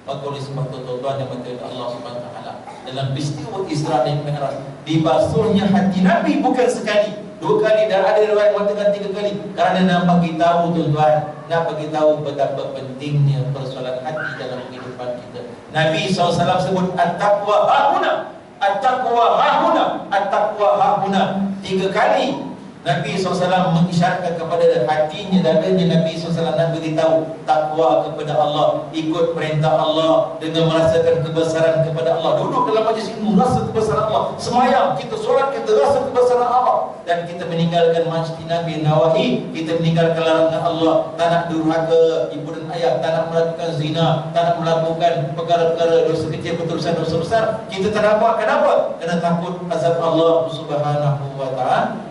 Maka oleh sebab itu tuan-tuan yang berkata Allah Subhanahu wa taala dalam peristiwa Isra dan Mi'raj, dibasuhnya hati Nabi bukan sekali, 2 kali, dan ada riwayat mengatakan 3 kali, kerana nak bagi tahu tuan-tuan, nak bagi tahu betapa pentingnya persoalan hati dalam kehidupan kita. Nabi SAW sebut at-taqwa hahuna, at-taqwa hahuna, at-taqwa hahuna. 3 kali Nabi SAW mengisyaratkan kepada hatinya, dadanya Nabi SAW nak beritahu takwa kepada Allah, ikut perintah Allah dengan merasakan kebesaran kepada Allah. Duduk dalam majlis ilmu, rasa kebesaran Allah. Semayang, kita solat, kita rasa kebesaran Allah. Dan kita meninggalkan majtinabi nawahi, kita meninggalkan larangan Allah. Tak nak durhaka ibu dan ayah, tak nak melakukan zina, tak nak melakukan perkara-perkara dosa kecil, berterusan dosa besar. Kita tak nak buat. Kenapa? Kerana takut azab Allah Subhanahu wa ta'ala.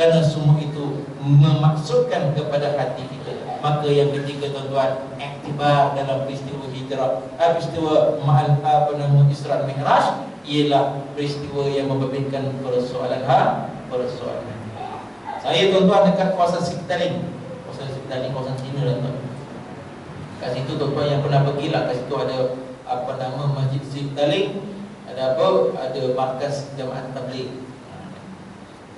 Kerana semua itu memaksudkan kepada hati kita. Maka yang ketiga tuan-tuan, iktibar dalam peristiwa hijrah, peristiwa Isra Mi'raj, ialah peristiwa yang membabitkan persoalan persoalan. Saya tuan-tuan dekat kawasan Siptaling, kawasan Cina tuan-tuan. Kat situ tuan-tuan yang pernah pergilah, kat situ ada Masjid Siptaling, ada markas Jamaat Tabligh.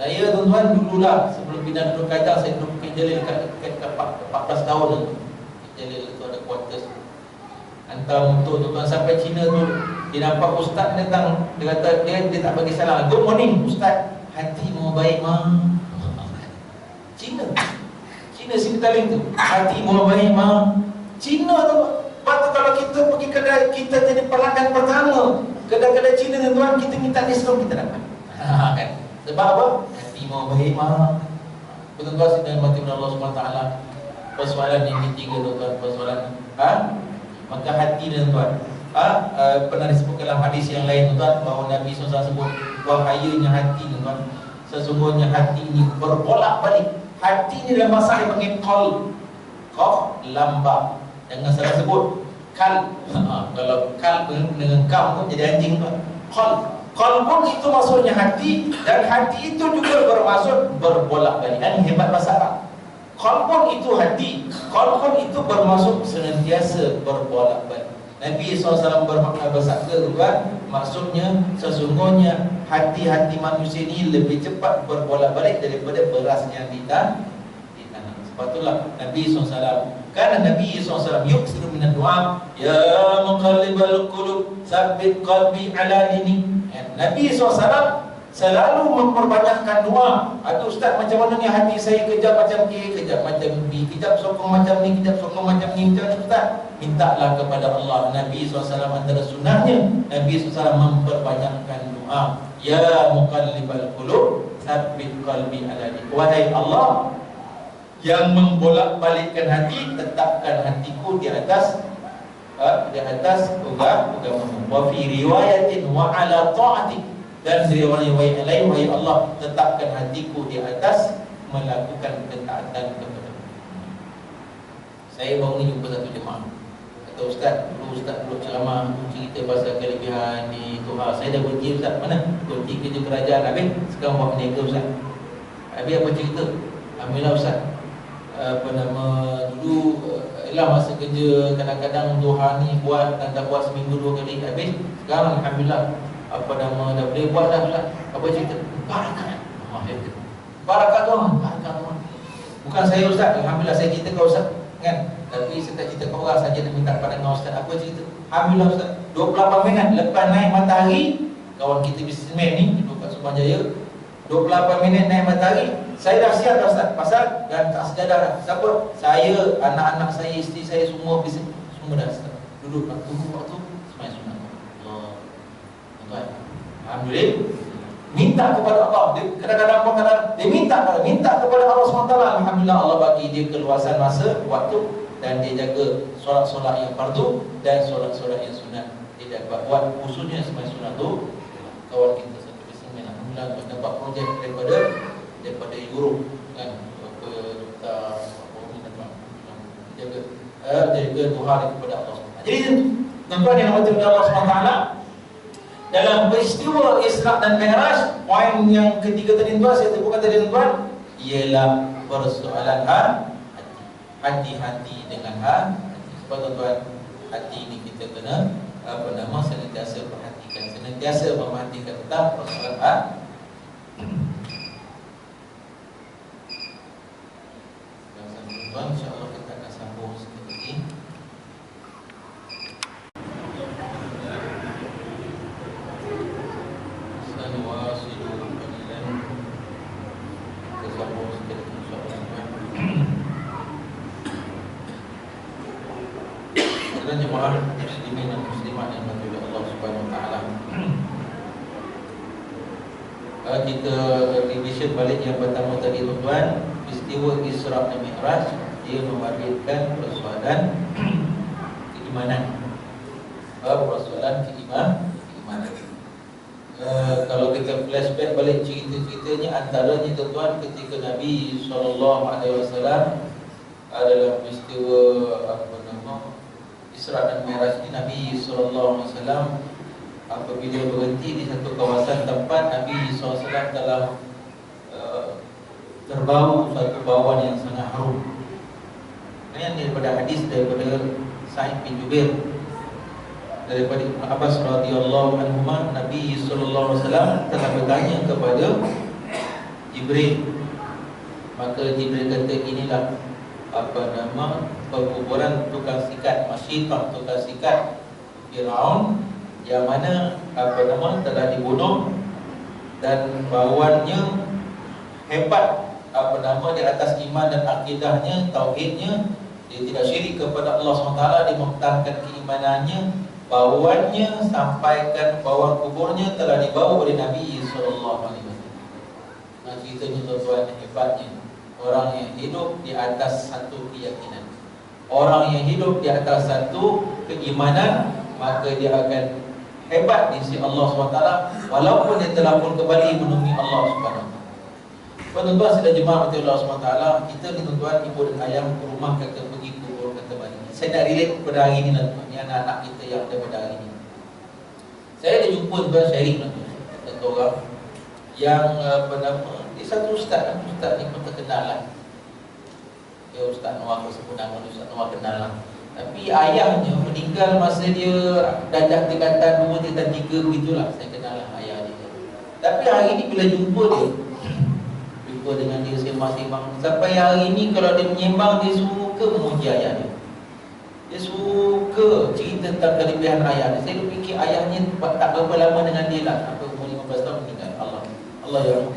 Saya tuan-tuan dululah sebelum pindah duduk Kajang, saya duduk Bukit Jalil dekat 14 tahun tu. Bukit Jalil tu ada quarters. Hantar motor tuan-tuan sampai Cina tu, dia nampak ustaz datang, dia kata dia tak bagi salam. Good morning ustaz, hati mau baik mah. Cina Siptaling tu, hati mau baik mah. Cina tu. Lepas tu kalau kita pergi kedai, kita jadi pelanggan pertama kedai-kedai Cina tuan-tuan, kita minta diskaun, kita dapat. Kan? Sebab apa? Hati mau baik mah. Betul-betul sedang mati Allah SWT. Persoalan yang ketiga tuan-tuan, persoalan maka hati dia tuan. Pernah disebutkan dalam hadis yang lain tuan, bahawa Nabi SAW sebut bahayanya hati tuan. Sesungguhnya hati ini berbolak-balik. Hati ini dalam bahasa dia panggil qalb. Qaf lam ba. Jangan salah sebut kal. Kalau kal dengan kam tu jadi anjing tuan. Qalbun itu maksudnya hati, dan hati itu juga bermaksud berbolak-balik. Ini hebat bahasa Arab. Qalbun itu hati, qalbun itu bermaksud senantiasa berbolak-balik. Nabi SAW bersabda tuan, maksudnya sesungguhnya hati-hati manusia ini lebih cepat berbolak-balik daripada beras yang ditanam. Sebab itulah Nabi SAW, karena Nabi SAW yuksiru minat doa, ya muqallibal qulub tsabbit qalbi ala dinik. Nabi SAW selalu memperbanyakkan doa. Aduh Ustaz, macam mana ni hati saya, kejap macam A, kejap macam B, kejap sokong macam ni, kejap sokong macam ni. Macam mana Ustaz? Mintalah kepada Allah. Nabi SAW antara sunnahnya, Nabi SAW memperbanyakkan doa, ya muqallibal qulub tsabbit qalbi ala dinik. Wahai Allah yang membolak-balikkan hati, tetapkan hatiku di atas agamamu. Wa fi riwayatin wa ala ta'atik, dan riwayat lain, wahai Allah, tetapkan hatiku di atas melakukan ketaatan kepadamu. Saya baru ni jumpa satu jemaah, kata Ustaz dulu ceramah cerita pasal kelebihan ni Tuhan. Saya dah berhenti Ustaz, mana berhenti kerja kerajaan habis, sekarang buat meniaga Ustaz. Habis apa cerita? Alhamdulillah Ustaz, dulu ialah masa kerja kadang-kadang Tuhan ni buat dan dah buat seminggu 2 kali habis. Sekarang alhamdulillah dah boleh buat dah Ustaz. Apa cerita? Barakat. Barakat Tuhan, barakat Tuhan. Bukan saya Ustaz, alhamdulillah saya cerita kau Ustaz kan. Tapi saya tak cerita kau orang saja, nak minta pandangan Ustaz. Apa cerita? Alhamdulillah Ustaz, 28 minit lepas naik matahari, kawan kita bisnesmen ni duduk kat Subang Jaya, 28 minit naik matahari, saya dah siap dah Ustaz, pasal dan tak sejadah dah. Siapa? Saya, anak-anak saya, isteri saya, semua dah Ustaz. Duduk nak tunggu waktu sembahyang sunat. Tuan, alhamdulillah. Minta kepada Allah. Kadang-kadang dia minta kepada Allah SWT. Alhamdulillah, Allah bagi dia keluasan masa, waktu, dan dia jaga solat-solat yang fardu dan solat-solat yang sunat. Dia dapat buat khususnya sembahyang sunat tu. Kawan kita satu bisnismen, alhamdulillah dapat projek daripada Europe kan, jaga Tuhan kepada Allah SWT. Jadi tuan-tuan yang dirahmati Allah SWT, dalam peristiwa Isra dan Mi'raj, poin yang ketiga tadi tuan, saya sebutkan tadi tuan, ialah persoalan hati-hati dengan hati. Sebab tuan-tuan, hati ini kita kena senantiasa perhatikan, senantiasa memperhatikan tentang persoalan hati. Tuan, insyaAllah kita akan sambung sedikit lagi. Sanwasilu qalilan. Kita sambung sedikit lagi insyaAllah. Dan jemaah muslimin dan muslimat yang berkata Allah Subhanahu Wa Taala, kita revision balik yang pertama tadi tuan-tuan. Peristiwa Isra dan Mi'raj, dia membangkitkan persoalan keimanan. Kalau kita flashback balik cerita-ceritanya, antaranya tuan-tuan ketika Nabi SAW adalah peristiwa Isra dan Mi'raj ini, Nabi SAW apabila berhenti di satu kawasan tempat, Nabi SAW telah terbau satu bauan yang sangat harum. Ini daripada hadis daripada Sa'id bin Jubair, daripada Ibn Abbas radhiyallahu anhu, Nabi sallallahu alaihi wasallam telah bertanya kepada Jibril. Maka Jibril kata, inilah perkuburan tukang sikat, Masyidah tukang sikat Firaun, yang mana telah dibunuh, dan bauannya hebat di atas iman dan akidahnya, tauhidnya. Dia tidak syirik kepada Allah SWT, dia mempertahankan keimanannya. Bauannya, sampaikan bauan kuburnya telah dibawa oleh Nabi SAW. Nah, ceritanya tuan-tuan, hebatnya orang yang hidup di atas satu keyakinan. Orang yang hidup di atas satu keimanan, maka dia akan hebat di sisi Allah SWT, walaupun dia telah pun kembali menemui Allah SWT. Tuan-tuan sudah jemaah mati Allah SWT, kita ni tuan-tuan, ibu dan ayah ke rumah kata pergi kubur, kata balik. Saya nak relate kepada hari ni lah tuan, ni anak-anak kita yang ada pada hari ni. Saya ada jumpa tuan sharing lah tuan, satu orang yang apa nama, dia satu ustaz ni pun terkenal lah. Dia Ustaz Noah, aku sebut nama Ustaz Noah kenal lah. Tapi ayahnya meninggal masa dia darjah tingkatan 2, tingkatan 3 begitulah. Saya kenal lah ayah dia. Tapi hari ni bila jumpa dia, jumpa dengan dia sembang-sembang, sampai hari ni kalau dia menyembang, dia suka memuji ayah dia. Dia suka cerita tentang kelebihan ayah dia. Saya fikir ayahnya tak berapa lama dengan dia lah, sampai umur 15 tahun meninggal. Allah ya Allah.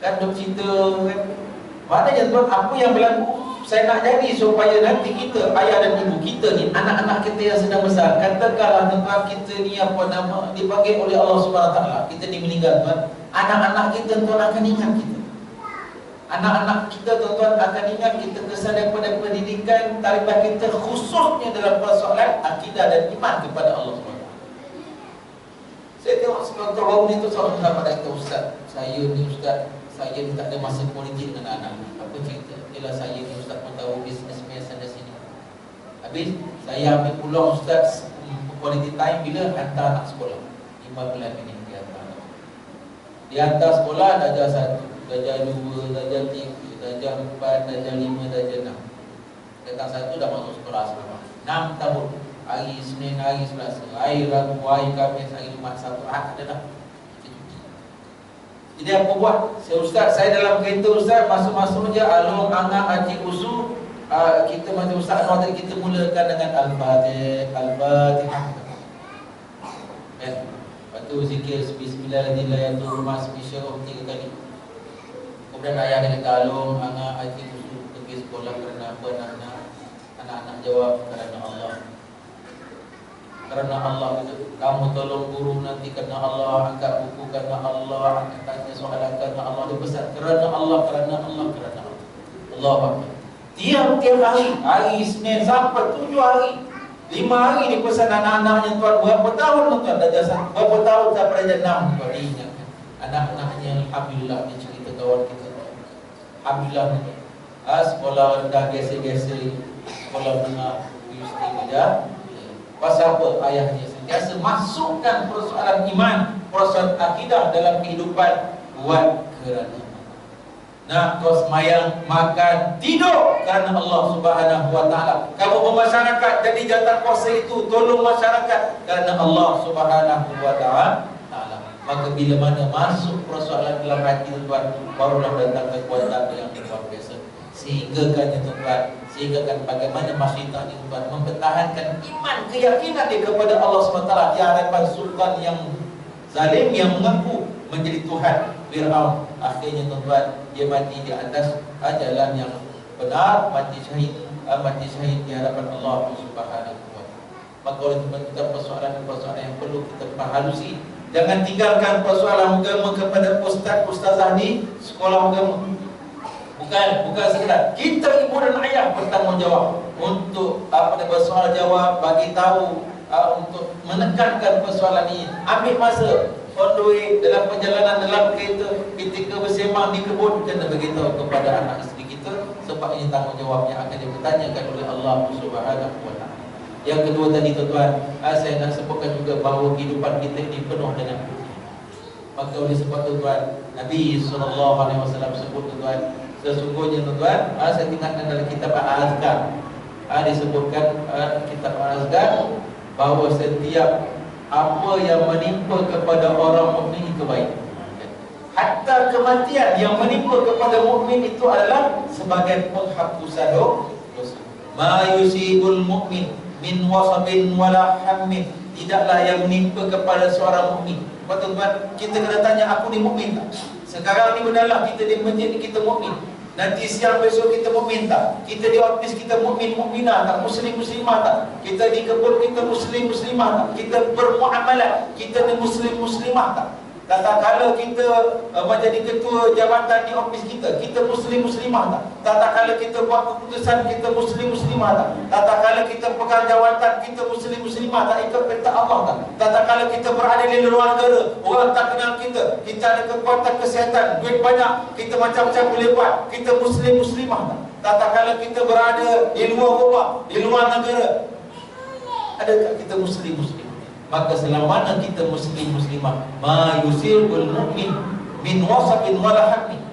Kan dia cerita kan, maknanya tuan, apa yang berlaku saya nak jadi supaya nanti kita, ayah dan ibu kita ni, anak-anak kita yang sedang besar, katakanlah tuan, kita ni apa nama, dipanggil oleh Allah SWT, kita ni meninggal tuan, anak-anak kita tuan akan ingat kita. Anak-anak kita tuan-tuan akan ingat kita kesan daripada pendidikan talibat kita, khususnya dalam persoalan akidah dan iman kepada Allah SWT. Saya tengok sebelum baru ni tu seorang sahabat kata, Ustaz, saya ni Ustaz, saya ni tak ada masa politik dengan anak. Apa cerita? Ialah saya ni Ustaz pun tahu bisnes sana sini. Habis saya ambil pulang Ustaz quality time bila hantar anak sekolah 15 minit dia hantar sekolah, darjah 1, darjah 2, darjah 3, darjah 4, darjah 5, darjah 6. Datang 1 dah masuk sekolah asrama 6 tahun. Hari Isnin, hari Selasa, hari Rabu, hari Khamis, hari Jumaat, Sabtu, Ahad ada dah. Jadi apa buat? Saya Ustaz, saya dalam kereta Ustaz, masuk-masuk je alung, angah, haji, usul, kita macam Ustaz Anwar tadi, kita mulakan dengan Al-Fatihah, Al-Fatihah. Kan? Lepas tu zikir Bismillahirrahmanirrahim, spesial 3 kali. Kemudian ayah dia kata alung, angah, haji, usul, pergi sekolah kerana apa? Anak-anak jawab kerana Allah. Kerana Allah itu, kamu tolong guru nanti kerana Allah, angkat buku kerana Allah, angkat tanya soalan kerana Allah. Dia pesan kerana Allah, kerana Allah, kerana Allah. Allahu Akbar. Tiap-tiap hari Isnin sampai 7 hari, 5 hari dia pesan anak-anaknya tuan. Berapa tahun tuan darjah 1, berapa tahun sampai darjah 6 tuan, dia ingatkan anak-anaknya. Alhamdulillah, dia cerita kawan kita, alhamdulillah, sekolah rendah geser-geser, sekolah menengah universiti kerja. Pasal apa? Ayahnya sentiasa masukkan persoalan iman, persoalan akidah dalam kehidupan. Buat kerana nak kau semayang, makan, tidur kerana Allah Subhanahu Wa Taala. Kamu bermasyarakat, jadi jantan kuasa itu, tolong masyarakat kerana Allah Subhanahu Wa Taala. Maka bila mana masuk persoalan dalam hati tuan, barulah datang kekuatan yang luar biasa. Sehingga kan tuan, sehingga kan bagaimana masyarakat ini tuan mempertahankan iman, keyakinan dia kepada Allah SWT di hadapan sultan yang zalim yang mengaku menjadi Tuhan, Fir'aun. Akhirnya tuan, dia mati di atas jalan yang benar, mati syahid di hadapan Allah Subhanahu wa Ta'ala. Maka oleh sebab itu persoalan-persoalan yang perlu kita perhalusi. Jangan tinggalkan persoalan agama kepada ustaz-ustazah di sekolah agama. Bukan sekedar kita ibu dan ayah bertanggungjawab untuk bersoal jawab, bagi tahu, untuk menekankan persoalan ini. Ambil masa on the way, dalam perjalanan dalam kereta, ketika bersembang di kebun, kena beritahu kepada anak isteri kita, sebab ini tanggungjawab yang akan dipertanyakan oleh Allah Subhanahu wa Ta'ala. Yang kedua tadi tuan-tuan, saya nak sebutkan juga bahawa kehidupan kita ini penuh dengan ujian. Maka oleh sebab tuan-tuan, Nabi SAW sebut tuan-tuan, sesungguhnya tuan-tuan, saya ingatkan dalam kitab Al-Azkar, disebutkan kitab Al-Azkar bahawa setiap apa yang menimpa kepada orang mukmin itu baik. Hatta kematian yang menimpa kepada mukmin itu adalah sebagai penghapusan dosa. Ma yusibul mukmin min wasabin wala hammin. Tidaklah yang menimpa kepada seorang mukmin. Tuan-tuan, kita kena tanya, aku ni mukmin tak? Sekarang ni benarlah kita di masjid ni kita mukmin. Nanti siang besok kita mukmin tak? Kita di office kita mukminah tak? Muslimah tak? Kita di kebun kita muslimah tak? Kita bermuamalah, kita ni muslimah tak? Tak kala kita menjadi ketua jabatan di ofis kita, kita muslim-muslimah tak? Tak kala kita buat keputusan, kita muslim-muslimah tak? Tak kala kita pegang jawatan, kita muslim-muslimah tak? Ikut perintah Allah tak? Tak kala kita berada di luar negara, orang tak kenal kita, kita ada kekuatan kesihatan, duit banyak, kita macam-macam boleh buat, kita muslim-muslimah tak? Tak kala kita berada di luar rumah, di luar negara, adakah kita muslim-muslimah? Maka selama mana kita muslim-muslimah, ma yusirul mu'min min wasabin wala hammi,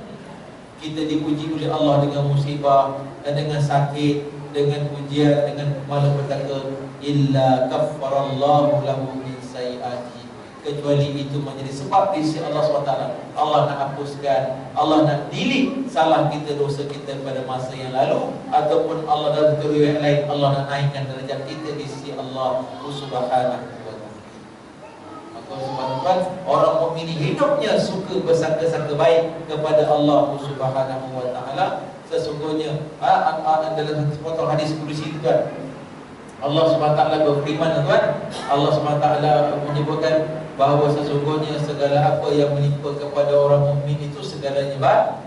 kita diuji oleh Allah dengan musibah dan dengan sakit, dengan ujian, dengan malapetaka, illa kaffarallahu lahu min sayiati, kecuali itu menjadi sebab di sisi Allah SWT. Allah nak hapuskan, Allah nak delete salah kita, dosa kita pada masa yang lalu, ataupun Allah dalam riwayat lain, Allah nak naikkan derajat kita di sisi Allah Subhanahu. Sebab orang mukmin hidupnya suka bersangka-sangka baik kepada Allah Subhanahu wa taala. Sesungguhnya dalam sepotong hadis kursi tuan, Allah Subhanahu wa taala berfirman tuan, Allah Subhanahu wa taala menyebutkan bahawa sesungguhnya segala apa yang menimpa kepada orang mukmin itu segalanya baik.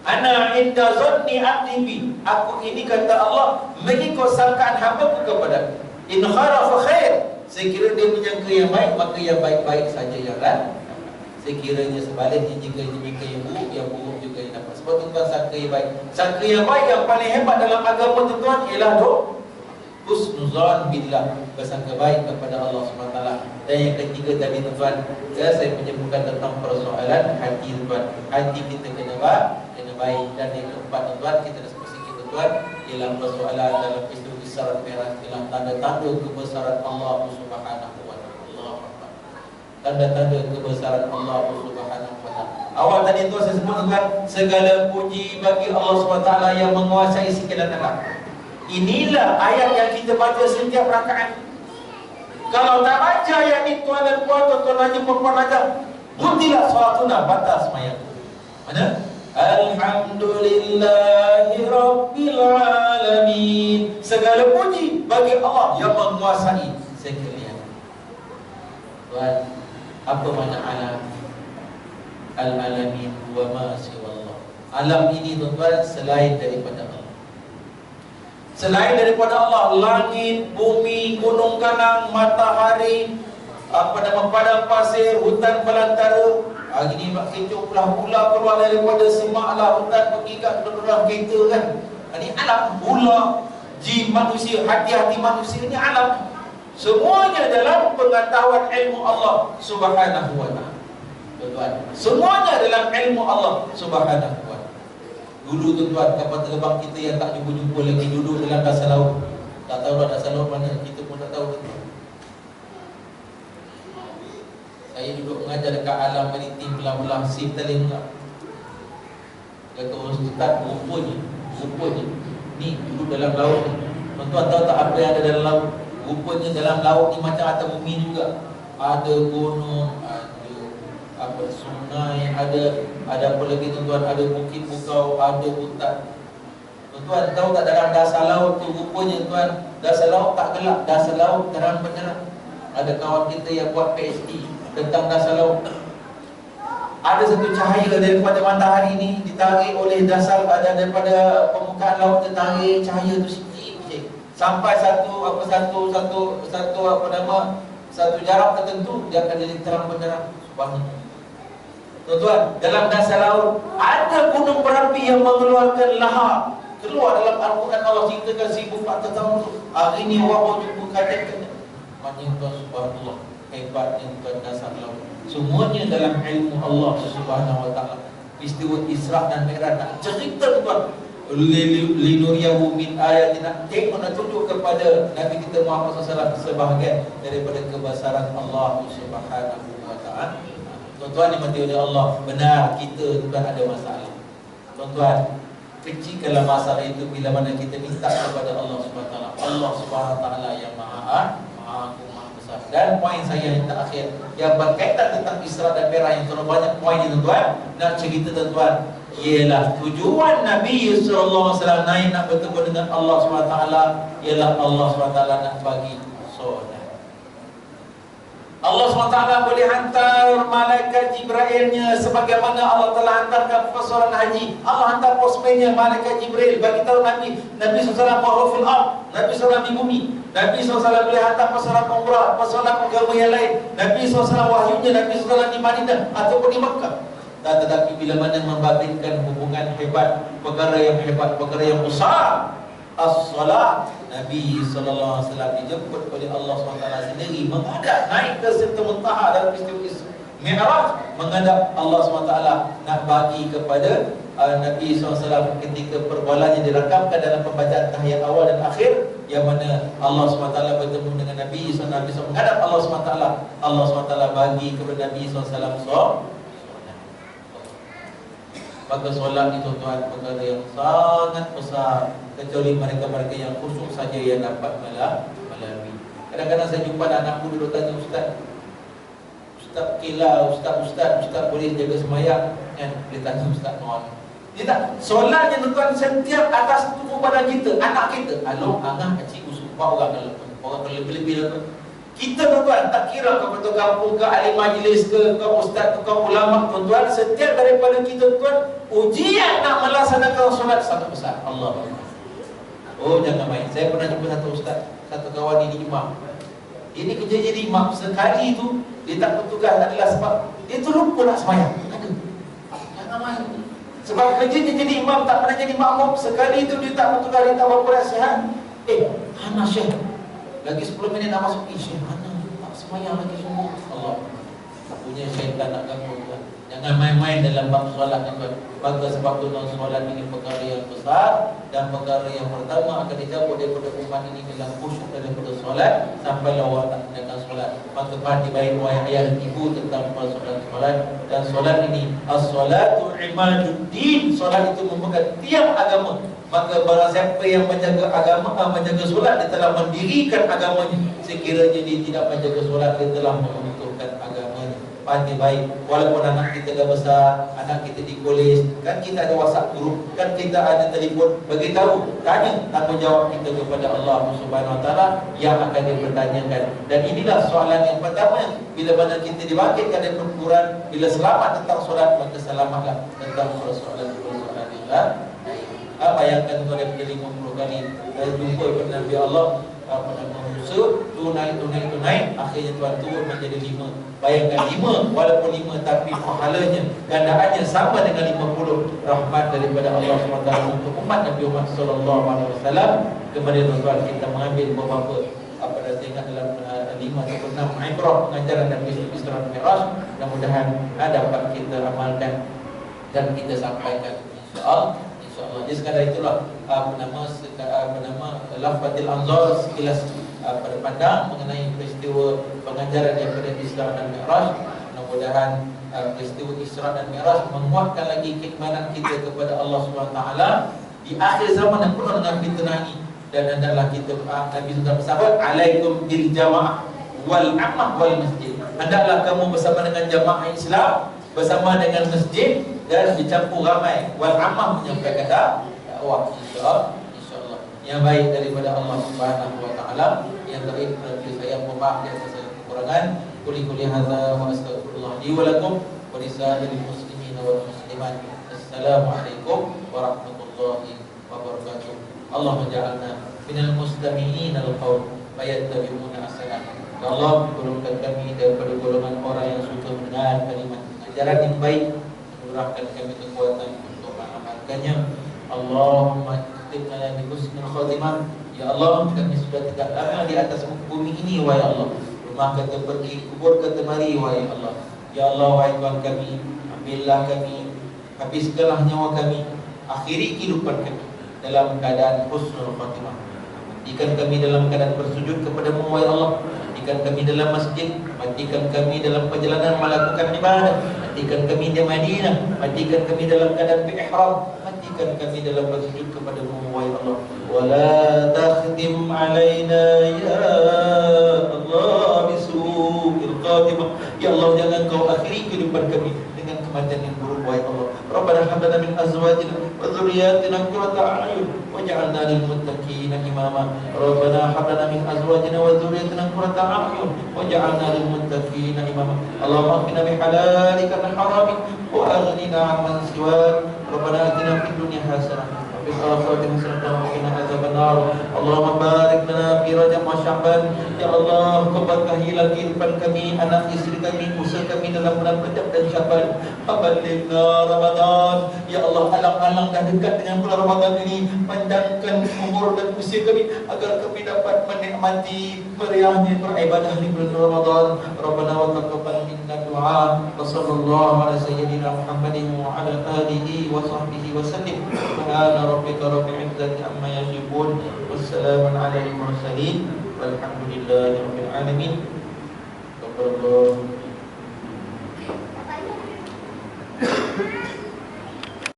Ana inda zanni abdi bi, aku ini kata Allah mengikut sangkaan hamba-Ku kepada. In kharafa khair, sekiranya dia menyangka yang baik, maka yang baik-baik saja yang dapat. Sekiranya sebaliknya, jika dia menyangka yang buruk juga yang dapat. Sebab tuan-tuan, sangka yang baik, sangka yang baik yang paling hebat dalam agama tuan-tuan ialah husnuzan billah, bersangka baik kepada Allah SWT. Dan yang ketiga tadi tuan-tuan, saya menyebutkan tentang persoalan hati tuan. Hati kita kena baik. Dan yang keempat tuan-tuan, kita dah sebut sikit tuan-tuan, ialah persoalan dalam peristiwa Isra Mi'raj, ialah tanda-tanda kebesaran Allah Subhanahu wa taala. Tanda-tanda kebesaran Allah Subhanahu wa taala. Awal tadi tu saya sebut tuan, segala puji bagi Allah Subhanahu wa taala yang menguasai segala alam. Inilah ayat yang kita baca setiap rakaat. Kalau tak baca ayat ni tuan dan puan, tuan hanya perempuan aja, butilah salatuna, batas sembahyang. Mana? Alhamdulillahi Rabbil Alamin. Segala puji bagi Allah yang menguasai sekalian. Tuan, apa makna alam? Al-alamin wa ma siwallah. Alam ini tuan-tuan selain daripada Allah. Selain daripada Allah, langit, bumi, gunung kanang, matahari, padang pasir, hutan belantara. Hari ni mak kecoh pula keluar daripada semak lah, hutan pergi kat dalam kereta kan. Ini alam, pula jin manusia, hati-hati manusia ni alam. Semuanya dalam pengetahuan ilmu Allah Subhanahu wa taala. Tuan-tuan, semuanya dalam ilmu Allah Subhanahu wa taala. Dulu tuan-tuan, kapal terbang kita yang tak jumpa-jumpa lagi duduk dalam dasar laut. Tak tahu dah dasar laut mana, kita pun tak tahu tuan-tuan. Saya duduk mengajar dekat alam maritim belah-belah Sibtalin pula. Kata Ustaz, rupanya ni duduk dalam laut ni. Tuan-tuan tahu tak apa yang ada dalam laut? Rupanya dalam laut ni macam atas bumi juga. Ada gunung, ada sungai, ada apa lagi tuan-tuan, ada bukit bukau, ada hutan. Tuan-tuan tahu tak dalam dasar laut tu, rupanya tuan, dasar laut tak gelap, dasar laut terang benderang. Ada kawan kita yang buat PhD tentang dasar laut. Ada satu cahaya daripada matahari ni ditarik oleh dasar, ada daripada permukaan laut, ditarik cahaya tu sikit sampai satu jarak tertentu, dia akan jadi terang benderang. Subhanallah. Tuan-tuan, dalam dasar laut ada gunung berapi yang mengeluarkan lahar. Keluar dalam Al-Quran, Allah ceritakan 1400 tahun tu. Hari ni orang jumpa kajian. Maknanya tuan, subhanallah, hebatnya tuan dasar laut. Semuanya dalam ilmu Allah Subhanahu wa taala. Peristiwa Isra dan Mi'raj nak cerita tuan, linuriyahu min ayatina, tengok nak tunjuk kepada Nabi kita Muhammad SAW sebahagian daripada kebesaran Allah Subhanahu wa taala. Tuan-tuan dimati oleh Allah, benar kita tuan ada masalah. Tuan-tuan, kecilkanlah masalah itu bila mana kita minta kepada Allah Subhanahu wa taala. Allah Subhanahu wa taala yang Maha besar. Dan poin saya yang terakhir yang berkaitan tentang Isra dan Mi'raj, yang terlalu banyak poin ni tuan-tuan, nak cerita tuan-tuan, ialah tujuan Nabi sallallahu alaihi wasallam naik nak bertemu dengan Allah Subhanahu wa taala, ialah Allah Subhanahu wa taala nak bagi solat. Allah SWT boleh hantar malaikat Jibrailnya sebagaimana Allah telah hantarkan persoalan haji. Allah hantar posmennya malaikat Jibril bagi tahu Nabi SAW bahawa fil ard, Nabi SAW di bumi. Nabi SAW boleh hantar persoalan umrah, persoalan agama yang lain. Nabi SAW wahyunya Nabi SAW di Madinah ataupun di Makkah. Tetapi bila mana membabitkan hubungan hebat, perkara yang hebat, perkara yang besar, as-salat, Nabi SAW dijemput oleh Allah SWT sendiri menghadap naik ke Sidratul Muntaha dalam peristiwa Mi'raj, menghadap Allah SWT nak bagi kepada Nabi SAW ketika perbualannya dirakamkan dalam pembacaan tahiyat awal dan akhir, yang mana Allah SWT bertemu dengan Nabi SAW menghadap Allah SWT. Allah SWT bagi kepada Nabi SAW. Maka solat itu tuan perkara yang sangat besar, kecuali mereka-mereka yang khusyuk saja yang dapat melalui. Kadang-kadang saya jumpa anak muda duduk tanya, Ustaz kila, Ustaz boleh jaga semayang kan? Dia tanya Ustaz tuan. Dia tak, solatnya tuan setiap atas tubuh badan kita, anak kita. Aloh, angah, kecil, usul, orang lebih-lebih lah tuan. Kita tuan-tuan, tak kira kau ketua kampung ke, ahli majlis ke, kau ustaz ke, kau ulama tuan-tuan, setiap daripada kita tuan, ujian nak melaksanakan solat sangat besar. Allah. Oh, jangan main. Saya pernah jumpa satu ustaz, satu kawan ini imam. Ini kerja jadi imam, sekali tu dia tak bertugas adalah sebab dia tu lupa nak semayang. Aduh, jangan main. Sebab kerjanya jadi imam, tak pernah jadi makmum. Sekali tu dia tak bertugas, dia tak berapa sihat. Hana Syekh, lagi 10 minit nak masuk Syekh, mana tak semayang lagi semua. Allah punya syaitan nak ganggu tuan. Jangan main-main dalam bab solat tuan. Maka sebab tu dalam solat ini perkara yang besar, dan perkara yang pertama akan dicabut daripada umat ini dalam khusyuk daripada solat sampai awak tak menjaga solat. Maka perhati baik wahai ayah dan ibu tentang persoalan solat. Dan solat ini as-salatu imaduddin, solat itu merupakan tiang agama. Maka barang siapa yang menjaga agama, menjaga solat, dia telah mendirikan agamanya. Sekiranya dia tidak menjaga solat, dia telah mengutuhkan agamanya. Pasti baik, walaupun anak kita dah besar, anak kita di kolej, kan kita ada WhatsApp group, kan kita ada telefon, beritahu, tanya tanggungjawab kita kepada Allah Subhanahu Wa Taala yang akan dipertanyakan. Dan inilah soalan yang pertama, bila mana kita dibangkitkan dari perkuburan, bila selamat tentang solat, maka selamatlah tentang persoalan yang lain. Bayangkan tuan daripada 50 kali saya jumpa kepada Nabi Allah Musa, tunai, akhirnya tuan turun menjadi 5. Bayangkan 5, walaupun 5 tapi pahalanya, gandaannya sama dengan 50 rahmat daripada Allah SWT untuk umat Nabi Muhammad SAW. Kemudian tuan kita mengambil beberapa apa dah saya ingat dalam 5 atau 6 ibrah pengajaran Nabi Isra dan Mi'raj. Mudah-mudahan dapat kita amalkan dan kita sampaikan insya-Allah. Jadi sekadar itulah lafadil anzar, sekilas pada pandang mengenai peristiwa pengajaran daripada Isra dan Mi'raj. Mudah-mudahan peristiwa Isra dan Mi'raj menguatkan lagi keimanan kita kepada Allah SWT di akhir zaman yang penuh dengan fitnah ini. Dan hendaklah kita Nabi SAW bersabda, alaikum bil jamaah wal ammah wal masjid. Hendaklah kamu bersama dengan jamaah Islam, bersama dengan masjid, dan dicampur ramai. Wal ammah menyampaikan dakwah, insya-Allah yang baik daripada Allah Subhanahu Wa Taala. Yang baik dari saya, mohon maaf atas kekurangan. Qul hadza wa astaghfirullah li wa lakum wa lisa'iril muslimin wal muslimat. Assalamualaikum warahmatullahi wabarakatuh. Allahumma ja'alna minal mustami'in al-qaul wa yattabi'una ahsanah. Ya Allah, golongkan kami daripada golongan orang yang suka mendengar kalimat ajaran yang baik, murahkan kami kekuatan untuk mengamalkannya. Allahumma ikhtimna bi husnil khatimah. Ya Allah, kami sudah tidak lama di atas bumi ini, wahai Allah. Rumah kata pergi, kubur kata mari, wahai Allah. Ya Allah, wahai Tuhan kami, ambillah kami, habiskanlah nyawa kami, akhiri kehidupan kami dalam keadaan husnul khatimah. Matikan kami dalam keadaan bersujud kepadamu, wahai Allah. Matikan kami dalam masjid, matikan kami dalam perjalanan melakukan ibadah, matikan kami di Madinah, matikan kami dalam keadaan ihram, matikan kami dalam bersujud kepadamu, wahai Allah. Wala takhdim alaina ya Allah bisu'il khatimah. Ya Allah, jangan kau akhiri kehidupan kami dengan kematian yang buruk, wahai Allah. Rabbana hab lana min azwajina wa dhurriyyatina qurrata a'yun واجعلنا للمتقين إماما ربنا هب لنا من أزواجنا وذريتنا قرة أعين واجعلنا للمتقين إماما اللهم اغفنا بحلالك من حرامك وأغننا عمن سواك ربنا آتنا في الدنيا حسنة وفي الآخرة حسنة وقنا عذاب النار اللهم بارك لنا في رجب وشعبان ya Allah kau berkahilah kehidupan kami anak istri kami usaha kami dalam bulan Rajab dan Syaban baligna Ramadan ya Allah alang-alang dah dekat dengan bulan Ramadan ini panjangkan umur dan usia kami agar kami dapat menikmati meriahnya beribadah di bulan Ramadan Rabbana wa taqabbal minna du'a wa sallallahu ala sayyidina Muhammadin wa ala alihi wa sahbihi wa sallim subhana rabbika rabbil izzati amma yasifun wassalamun ala al mursalin walhamdulillahi rabbil alamin.